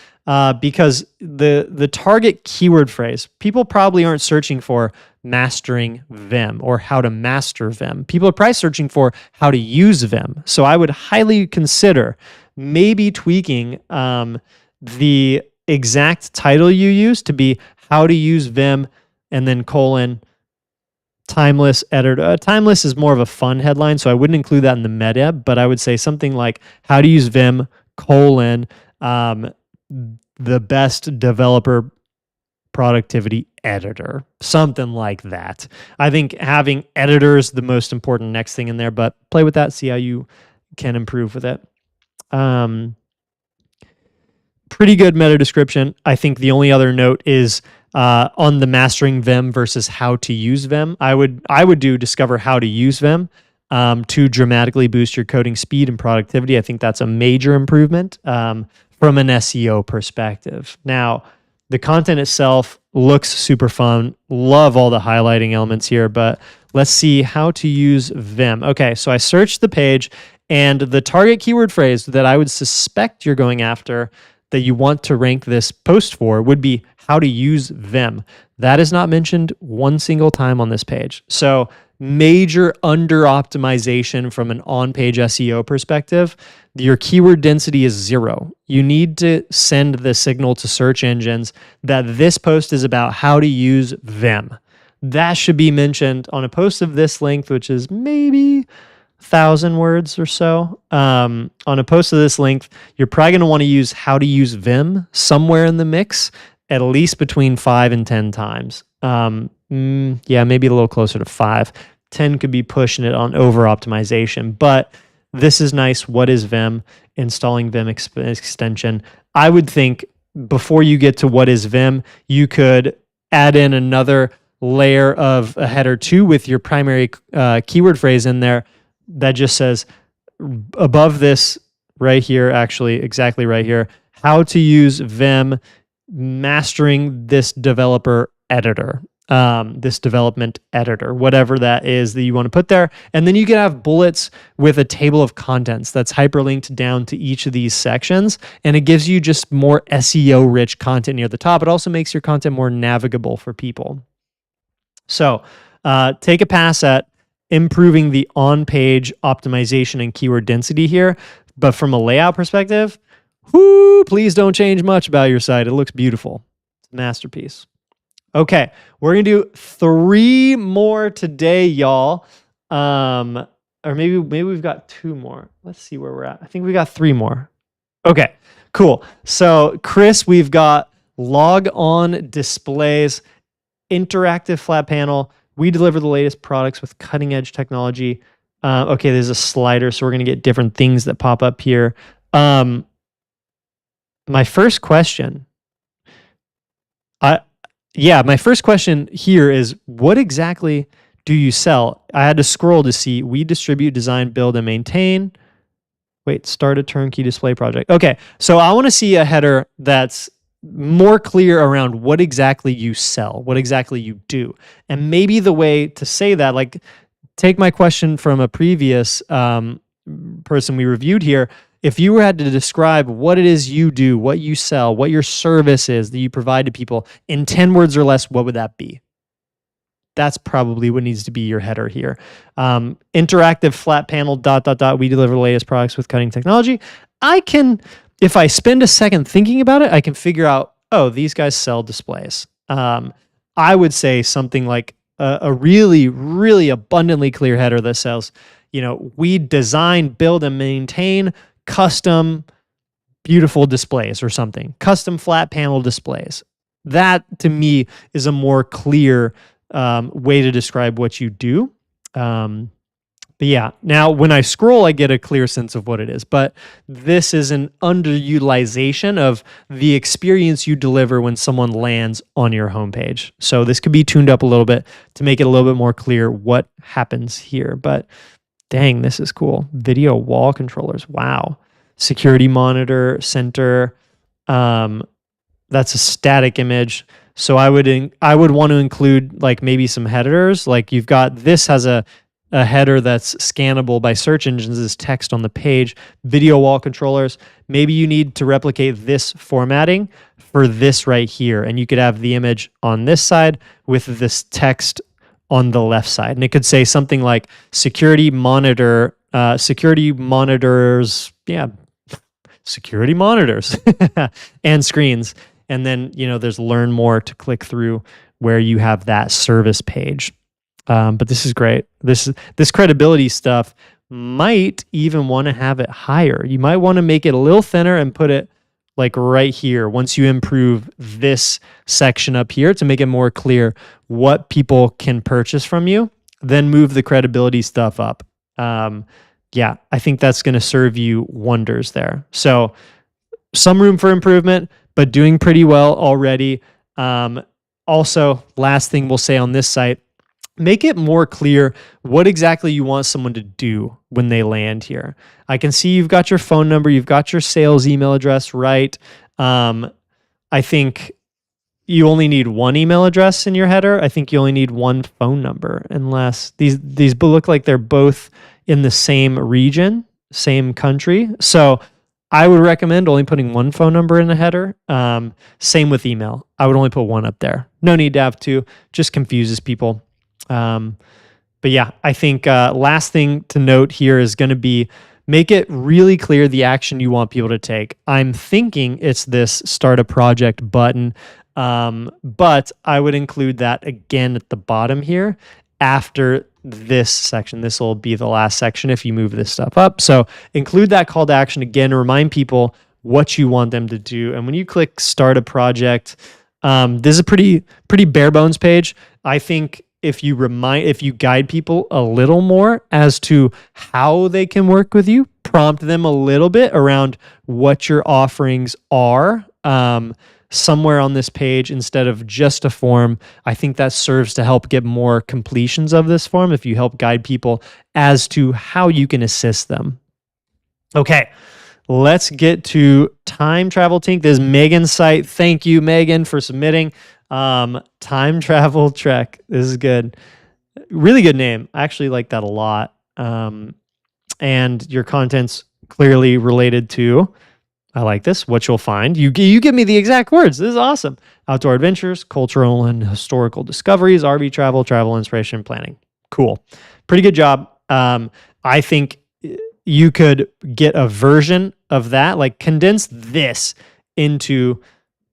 because the target keyword phrase, people probably aren't searching for mastering Vim or how to master Vim. People are probably searching for how to use Vim. So I would highly consider maybe tweaking the exact title you use to be how to use Vim and then colon timeless editor. Timeless is more of a fun headline, so I wouldn't include that in the meta, but I would say something like how to use Vim colon the best developer productivity editor, something like that. I think having editor is the most important next thing in there, but play with that, see how you can improve with it. Pretty good meta description. I think the only other note is on the mastering Vim versus how to use Vim. I would do discover how to use Vim to dramatically boost your coding speed and productivity. I think that's a major improvement from an SEO perspective. Now, the content itself looks super fun. Love all the highlighting elements here, but let's see how to use Vim. Okay, so I searched the page, and the target keyword phrase that I would suspect you're going after that you want to rank this post for would be how to use Vim. That is not mentioned one single time on this page. So major under optimization from an on-page SEO perspective. Your keyword density is 0. You need to send the signal to search engines that this post is about how to use Vim. that should be mentioned on a post of this length, which is maybe 1,000 words or so. On a post of this length, you're probably going to want to use how to use Vim somewhere in the mix, at least between 5 and 10 times. Yeah, maybe a little closer to 5. 10 could be pushing it on over optimization, but this is nice. What is Vim? Installing Vim extension. I would think before you get to what is Vim, you could add in another layer of a header too with your primary keyword phrase in there that just says above this right here, actually exactly right here, how to use Vim, mastering this developer editor, this development editor, whatever that is that you want to put there. And then you can have bullets with a table of contents that's hyperlinked down to each of these sections. And it gives you just more SEO rich content near the top. It also makes your content more navigable for people. So take a pass at improving the on-page optimization and keyword density here. But from a layout perspective, please don't change much about your site. It looks beautiful. It's a masterpiece. Okay, we're going to do 3 more today, y'all. Or maybe we've got 2 more. Let's see where we're at. I think we got 3 more. Okay, cool. So, Chris, we've got log on displays, interactive flat panel. We deliver the latest products with cutting edge technology. Okay, there's a slider, so we're going to get different things that pop up here. My first question, my first question here is, what exactly do you sell? I had to scroll to see. We distribute, design, build, and maintain. Wait, start a turnkey display project. Okay, so I want to see a header that's more clear around what exactly you sell, what exactly you do. And maybe the way to say that, like, take my question from a previous person we reviewed here. If you had to describe what it is you do, what you sell, what your service is that you provide to people in 10 words or less, what would that be? That's probably what needs to be your header here. Interactive flat panel, ... We deliver the latest products with cutting technology. If I spend a second thinking about it, I can figure out, oh, these guys sell displays. I would say something like a really, really abundantly clear header that says, we design, build, and maintain custom beautiful displays or something. Custom flat panel displays. That, to me, is a more clear way to describe what you do. But yeah, now when I scroll, I get a clear sense of what it is. But this is an underutilization of the experience you deliver when someone lands on your homepage. So this could be tuned up a little bit to make it a little bit more clear what happens here. But dang, this is cool. Video wall controllers. Wow. Security monitor center. That's a static image. So I would want to include like maybe some headers. Like you've got, this has a header that's scannable by search engines as text on the page. Video wall controllers. Maybe you need to replicate this formatting for this right here. And you could have the image on this side with this text on the left side. And it could say something like security monitors, security monitors and screens. And then, there's learn more to click through where you have that service page. But this is great. This credibility stuff might even want to have it higher. You might want to make it a little thinner and put it like right here once you improve this section up here to make it more clear what people can purchase from you, then move the credibility stuff up. I think that's going to serve you wonders there. So some room for improvement, but doing pretty well already. Also, last thing we'll say on this site, make it more clear what exactly you want someone to do when they land here. I can see you've got your phone number, you've got your sales email address, right? I think you only need one email address in your header. I think you only need one phone number, unless these look like they're both in the same region, same country. So I would recommend only putting one phone number in the header. Same with email. I would only put one up there. No need to have two. Just confuses people. But yeah, I think last thing to note here is going to be make it really clear the action you want people to take. I'm thinking it's this start a project button. But I would include that again at the bottom here after this section. This will be the last section if you move this stuff up. So include that call to action again, remind people what you want them to do. And when you click start a project, this is a pretty bare bones page. I think if you guide people a little more as to how they can work with you, prompt them a little bit around what your offerings are, somewhere on this page instead of just a form. I think that serves to help get more completions of this form if you help guide people as to how you can assist them. Okay, let's get to Time Travel Tink. This is Megan's site. Thank you, Megan, for submitting. Time Travel Trek. This is good. Really good name. I actually like that a lot. And your content's clearly related to, I like this, what you'll find. You give me the exact words. This is awesome. Outdoor adventures, cultural and historical discoveries, RV travel, travel inspiration, planning. Cool. Pretty good job. I think you could get a version of that, like condense this into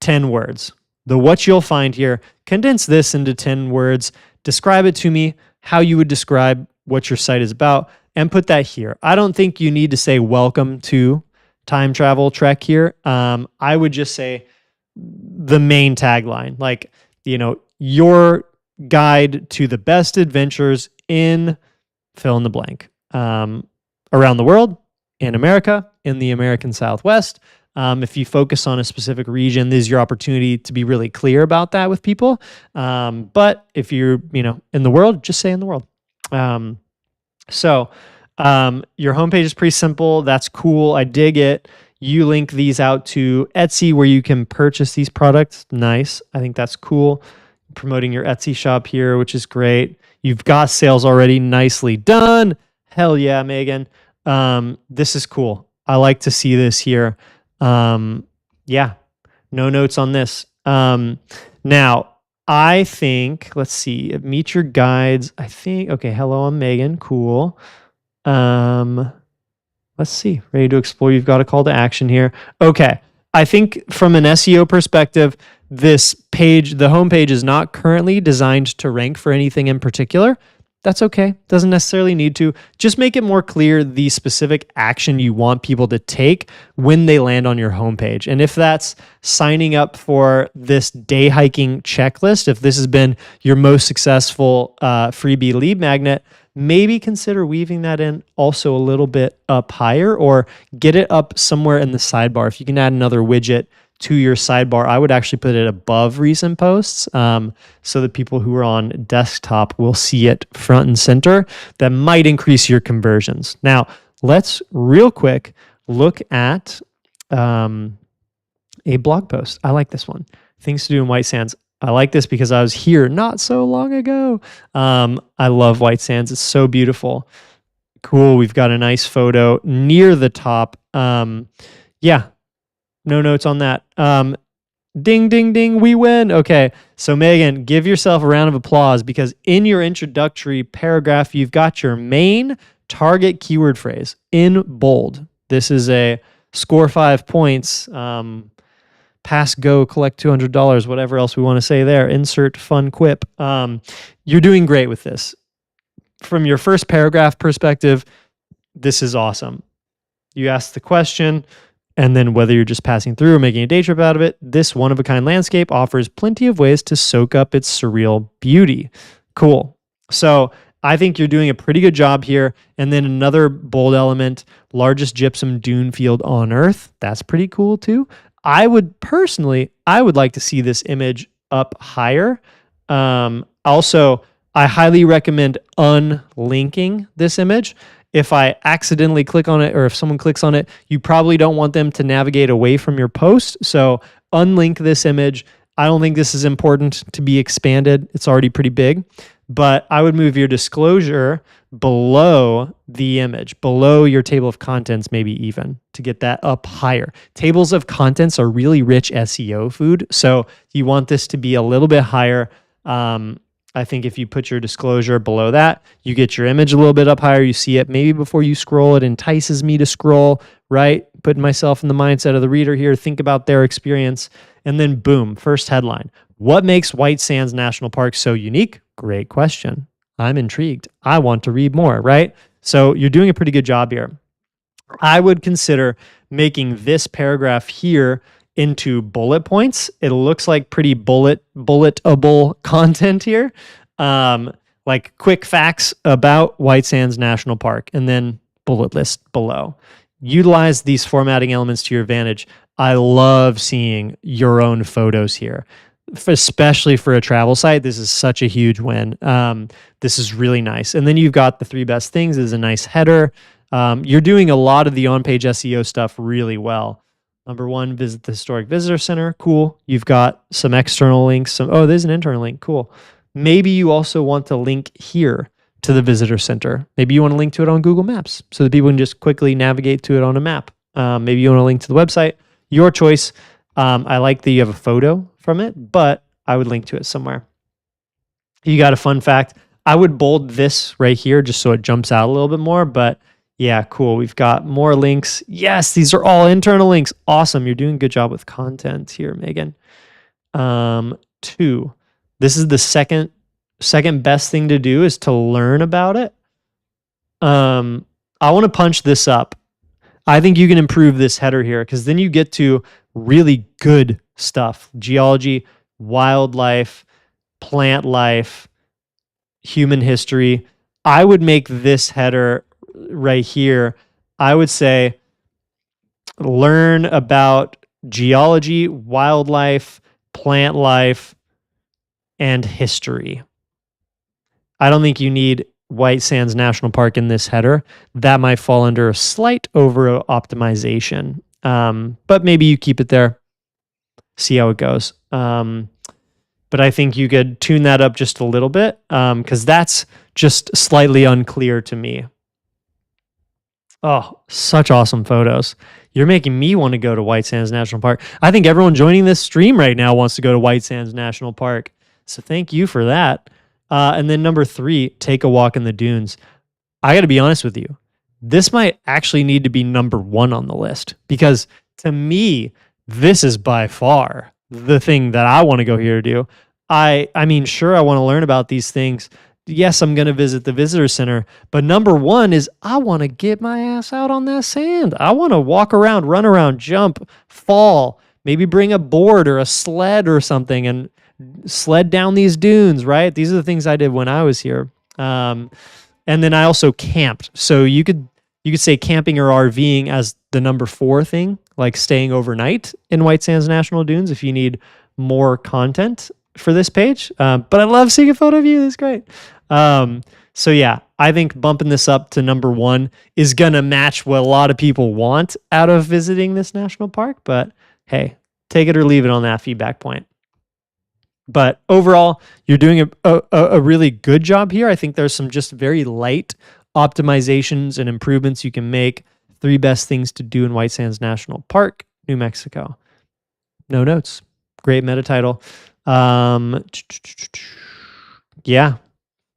10 words. The what you'll find here, condense this into 10 words, describe it to me, how you would describe what your site is about, and put that here. I don't think you need to say welcome to Time Travel Trek here. I would just say the main tagline, like, your guide to the best adventures in fill in the blank, around the world, in America, in the American Southwest. If you focus on a specific region, this is your opportunity to be really clear about that with people. But if you're, in the world, just say in the world. So your homepage is pretty simple. That's cool. I dig it. You link these out to Etsy where you can purchase these products. Nice. I think that's cool. Promoting your Etsy shop here, which is great. You've got sales already. Nicely done. Hell yeah, Megan. This is cool. I like to see this here. Yeah, no notes on this. Now I think, let's see, meet your guides. I think, okay. Hello, I'm Megan. Cool. Let's see, ready to explore. You've got a call to action here. Okay. I think from an SEO perspective, this page, the homepage is not currently designed to rank for anything in particular. That's okay. Doesn't necessarily need to. Just make it more clear the specific action you want people to take when they land on your homepage. And if that's signing up for this day hiking checklist, if this has been your most successful freebie lead magnet, maybe consider weaving that in also a little bit up higher, or get it up somewhere in the sidebar. If you can add another widget to your sidebar, I would actually put it above recent posts, so that people who are on desktop will see it front and center. That might increase your conversions. Now, let's real quick look at a blog post. I like this one. Things to do in White Sands. I like this because I was here not so long ago. I love White Sands. It's so beautiful. Cool. We've got a nice photo near the top. Yeah. No notes on that. Ding, ding, ding. We win. Okay. So Megan, give yourself a round of applause because in your introductory paragraph, you've got your main target keyword phrase in bold. This is a score 5 points. Pass, go, collect $200, whatever else we want to say there. Insert fun quip. You're doing great with this. From your first paragraph perspective, this is awesome. You asked the question, and then whether you're just passing through or making a day trip out of it, this one-of-a-kind landscape offers plenty of ways to soak up its surreal beauty. Cool. So I think you're doing a pretty good job here. And then another bold element, largest gypsum dune field on Earth. That's pretty cool too. I would like to see this image up higher. Also, I highly recommend unlinking this image. If I accidentally click on it, or if someone clicks on it, you probably don't want them to navigate away from your post. So unlink this image. I don't think this is important to be expanded. It's already pretty big. But I would move your disclosure below the image, below your table of contents, maybe even, to get that up higher. Tables of contents are really rich SEO food. So you want this to be a little bit higher. I think if you put your disclosure below that, you get your image a little bit up higher, you see it maybe before you scroll, it entices me to scroll, right? Putting myself in the mindset of the reader here, think about their experience, and then boom, first headline. What makes White Sands National Park so unique? Great question. I'm intrigued. I want to read more, right? So you're doing a pretty good job here. I would consider making this paragraph here into bullet points. It looks like pretty bulletable content here. Like quick facts about White Sands National Park, and then bullet list below. Utilize these formatting elements to your advantage. I love seeing your own photos here, especially for a travel site. This is such a huge win. This is really nice. And then you've got the 3 best things is a nice header. You're doing a lot of the on-page SEO stuff really well. Number 1, visit the Historic Visitor Center. Cool. You've got some external links. Oh, there's an internal link. Cool. Maybe you also want to link here to the visitor center. Maybe you want to link to it on Google Maps so that people can just quickly navigate to it on a map. Maybe you want to link to the website. Your choice. I like that you have a photo from it, but I would link to it somewhere. You got a fun fact. I would bold this right here just so it jumps out a little bit more, but yeah, cool. We've got more links. Yes, these are all internal links. Awesome. You're doing a good job with content here, Megan. 2. This is the second best thing to do is to learn about it. I want to punch this up. I think you can improve this header here because then you get to really good stuff. Geology, wildlife, plant life, human history. I would make this header right here. I would say learn about geology, wildlife, plant life, and history. I don't think you need White Sands National Park in this header. That might fall under a slight over optimization. But maybe you keep it there, see how it goes. But I think you could tune that up just a little bit because that's just slightly unclear to me. Oh, such awesome photos. You're making me want to go to White Sands National Park. I think everyone joining this stream right now wants to go to White Sands National Park. So thank you for that. And then number 3, take a walk in the dunes. I got to be honest with you. This might actually need to be number 1 on the list because to me, this is by far the thing that I want to go here to do. I mean, sure, I want to learn about these things. Yes, I'm going to visit the visitor center, but number 1 is I want to get my ass out on that sand. I want to walk around, run around, jump, fall, maybe bring a board or a sled or something and sled down these dunes, right? These are the things I did when I was here. And then I also camped. So you could say camping or RVing as the number 4 thing, like staying overnight in White Sands National Dunes if you need more content for this page. But I love seeing a photo of you. That's great. So yeah, I think bumping this up to number 1 is going to match what a lot of people want out of visiting this national park. But hey, take it or leave it on that feedback point. But overall, you're doing a really good job here. I think there's some just very light optimizations and improvements you can make. 3 best things to do in White Sands National Park, New Mexico. No notes. Great meta title. Yeah,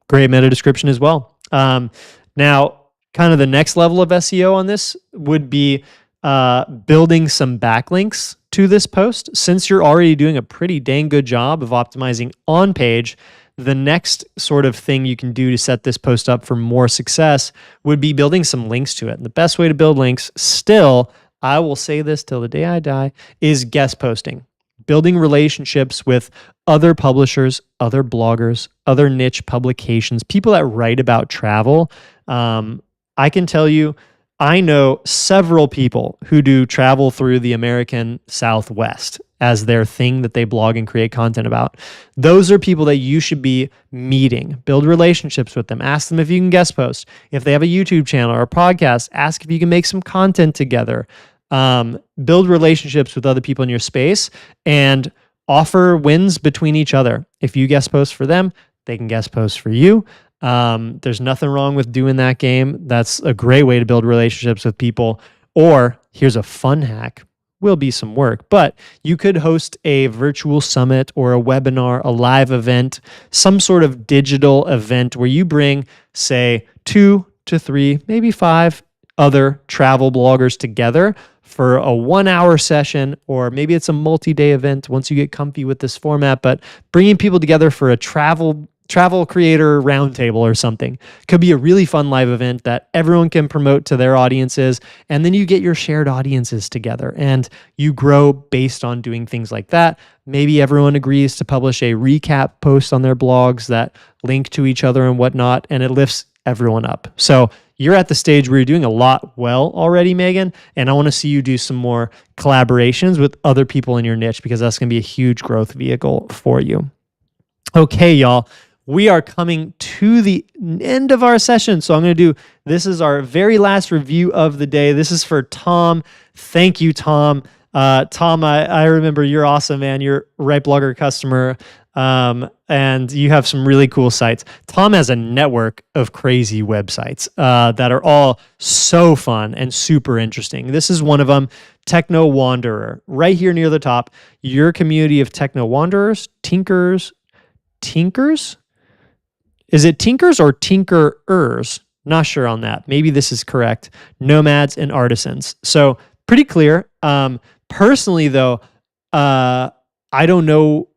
great meta description as well. Now, kind of the next level of SEO on this would be building some backlinks to this post. Since you're already doing a pretty dang good job of optimizing on page, the next sort of thing you can do to set this post up for more success would be building some links to it. And the best way to build links still, I will say this till the day I die, is guest posting. Building relationships with other publishers, other bloggers, other niche publications, people that write about travel. I can tell you, I know several people who do travel through the American Southwest as their thing that they blog and create content about. Those are people that you should be meeting. Build relationships with them. Ask them if you can guest post. If they have a YouTube channel or a podcast, ask if you can make some content together. Build relationships with other people in your space and offer wins between each other. If you guest post for them, they can guest post for you. There's nothing wrong with doing that game. That's a great way to build relationships with people. Or here's a fun hack. will be some work, but you could host a virtual summit or a webinar, a live event, some sort of digital event where you bring, say, 2 to 3, maybe 5 other travel bloggers together for a 1-hour session, or maybe it's a multi-day event once you get comfy with this format, but bringing people together for a travel creator roundtable or something could be a really fun live event that everyone can promote to their audiences. And then you get your shared audiences together and you grow based on doing things like that. Maybe everyone agrees to publish a recap post on their blogs that link to each other and whatnot, and it lifts everyone up. So you're at the stage where you're doing a lot well already, Megan, and I want to see you do some more collaborations with other people in your niche, because that's going to be a huge growth vehicle for you. Okay, y'all. We are coming to the end of our session. So I'm going to do, this is our very last review of the day. This is for Tom. Thank you, Tom. Tom, I remember you're awesome, man. You're a Right Blogger customer. And you have some really cool sites. Tom has a network of crazy websites that are all so fun and super interesting. This is one of them, Techno Wanderer. Right here near the top, your community of Techno Wanderers, Tinkers? Is it Tinkers or Tinkerers? Not sure on that. Maybe this is correct. Nomads and artisans. So pretty clear. Personally, though, I don't know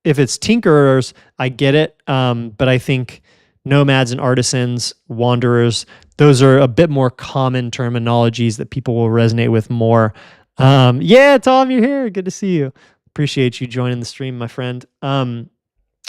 if it's Tinkerers. I get it. But I think nomads and artisans, wanderers, those are a bit more common terminologies that people will resonate with more. Yeah, Tom, you're here. Good to see you. Appreciate you joining the stream, my friend.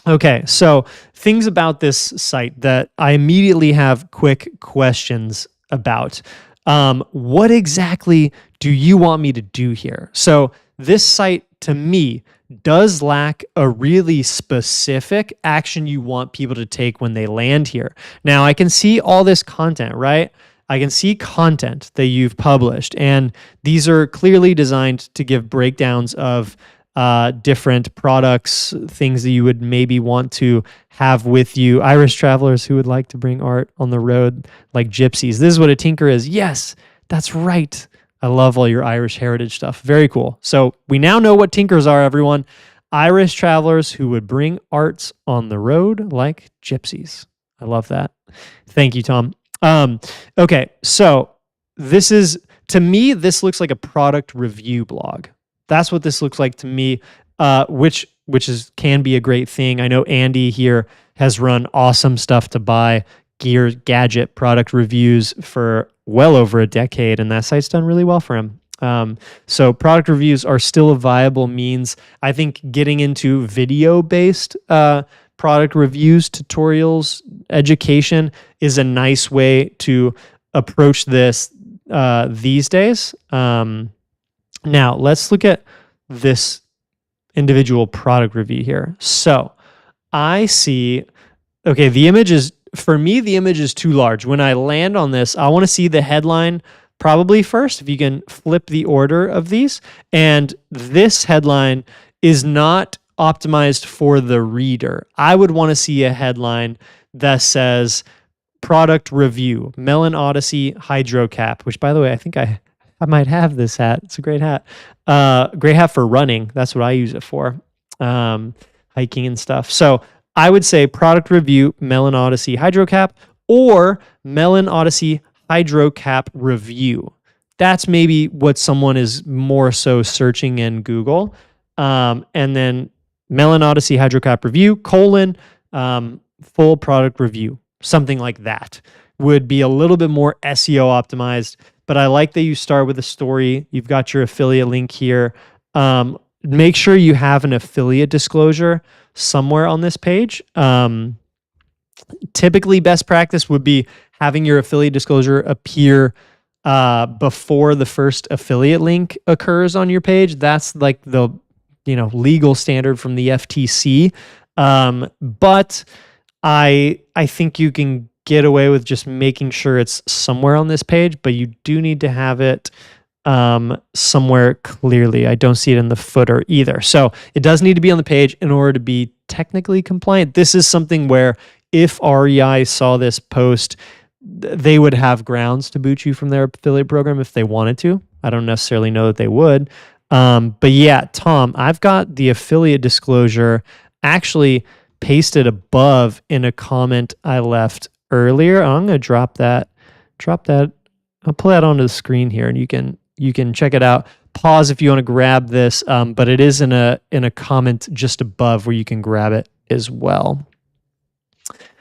Okay, so things about this site that I immediately have quick questions about. What exactly do you want me to do here? So this site, to me, does lack a really specific action you want people to take when they land here. Now, I can see all this content, right? I can see content that you've published, and these are clearly designed to give breakdowns of different products, things that you would maybe want to have with you. Irish travelers who would like to bring art on the road like gypsies. This is what a tinker is. Yes, that's right. I love all your Irish heritage stuff. Very cool. So we now know what tinkers are, everyone. Irish travelers who would bring arts on the road like gypsies. I love that. Thank you, Tom. Okay, so this is, to me, this looks like a product review blog. That's what this looks like to me, which can be a great thing. I know Andy here has run awesome stuff to buy, gear, gadget, product reviews for well over a decade, and that site's done really well for him. So product reviews are still a viable means. I think getting into video-based product reviews, tutorials, education is a nice way to approach this these days. Now, let's look at this individual product review here. So I see, okay, the image is, for me, the image is too large. When I land on this, I want to see the headline probably first, if you can flip the order of these. And this headline is not optimized for the reader. I would want to see a headline that says product review, Melon Odyssey Hydro Cap, which, by the way, I think I might have this hat. It's a great hat. Great hat for running. That's what I use it for. Hiking and stuff. So I would say product review, Melon Odyssey Hydro Cap, or Melon Odyssey Hydro Cap review. That's maybe what someone is more so searching in Google. And then Melon Odyssey Hydro Cap review, full product review. Something like that would be a little bit more SEO optimized. But I like that you start with a story. You've got your affiliate link here. Make sure you have an affiliate disclosure somewhere on this page. Typically, best practice would be having your affiliate disclosure appear before the first affiliate link occurs on your page. That's like the legal standard from the FTC. But I think you can get away with just making sure it's somewhere on this page, but you do need to have it somewhere clearly. I don't see it in the footer either. So it does need to be on the page in order to be technically compliant. This is something where if REI saw this post, they would have grounds to boot you from their affiliate program if they wanted to. I don't necessarily know that they would. But yeah, Tom, I've got the affiliate disclosure actually pasted above in a comment I left earlier. I'm going to drop that. I'll pull that onto the screen here, and you can check it out. Pause if you want to grab this, but it is in a comment just above where you can grab it as well.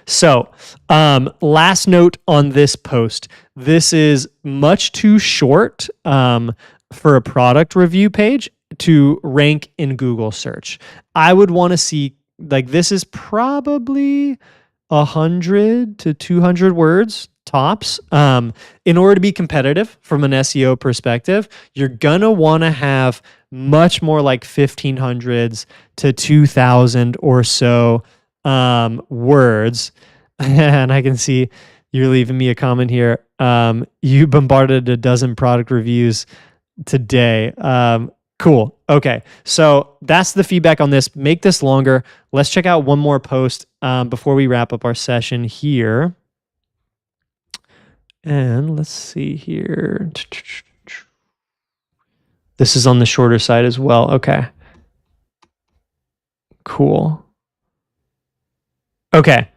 So, last note on this post. This is much too short for a product review page to rank in Google search. I would want to see, like, this is probably 100 to 200 words tops. In order to be competitive from an SEO perspective, you're gonna want to have much more like 1500s to 2000 or so words. And I can see you're leaving me a comment here. You bombarded a dozen product reviews today. Cool. Okay. So that's the feedback on this. Make this longer. Let's check out one more post before we wrap up our session here. And let's see here. This is on the shorter side as well. Okay. Cool. Okay.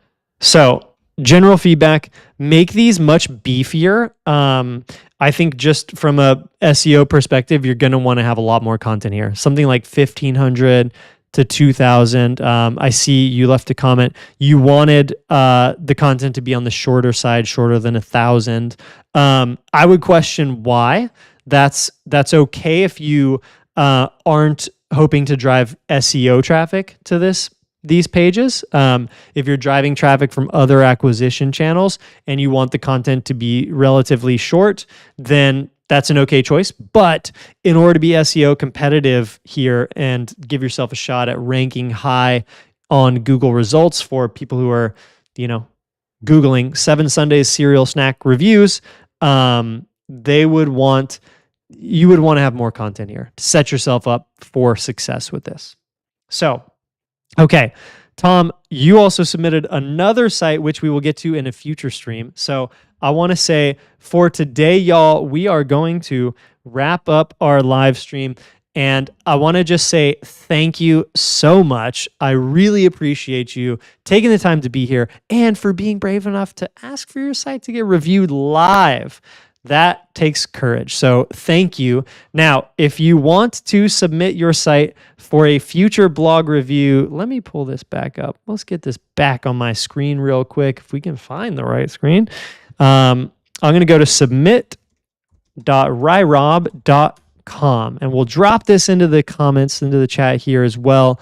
So general feedback, make these much beefier. I think just from a SEO perspective, you're going to want to have a lot more content here. Something like 1500 to 2000. I see you left a comment. You wanted the content to be on the shorter side, shorter than 1000. I would question why. That's okay if you aren't hoping to drive SEO traffic to these pages. If you're driving traffic from other acquisition channels and you want the content to be relatively short, then that's an okay choice. But in order to be SEO competitive here and give yourself a shot at ranking high on Google results for people who are, Googling 7 Sundays cereal snack reviews, you would want to have more content here to set yourself up for success with this. So, okay, Tom, you also submitted another site, which we will get to in a future stream. So I want to say for today, y'all, we are going to wrap up our live stream. And I want to just say thank you so much. I really appreciate you taking the time to be here and for being brave enough to ask for your site to get reviewed live. That takes courage. So thank you. Now, if you want to submit your site for a future blog review, let me pull this back up. Let's get this back on my screen real quick, if we can find the right screen. I'm going to go to submit.ryrob.com, and we'll drop this into the comments, into the chat here as well.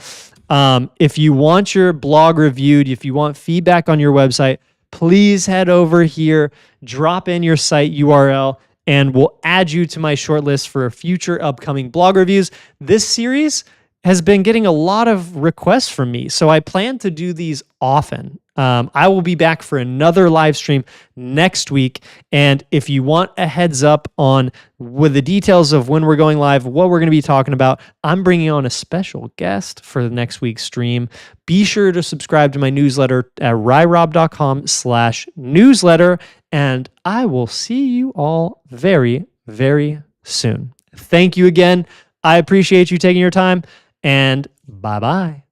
If you want your blog reviewed, if you want feedback on your website, please head over here, drop in your site URL, and we'll add you to my shortlist for future upcoming blog reviews. This series has been getting a lot of requests from me, so I plan to do these often. I will be back for another live stream next week, and if you want a heads up on with the details of when we're going live, what we're going to be talking about, I'm bringing on a special guest for the next week's stream. Be sure to subscribe to my newsletter at ryrob.com/newsletter, and I will see you all very, very soon. Thank you again. I appreciate you taking your time, and bye-bye.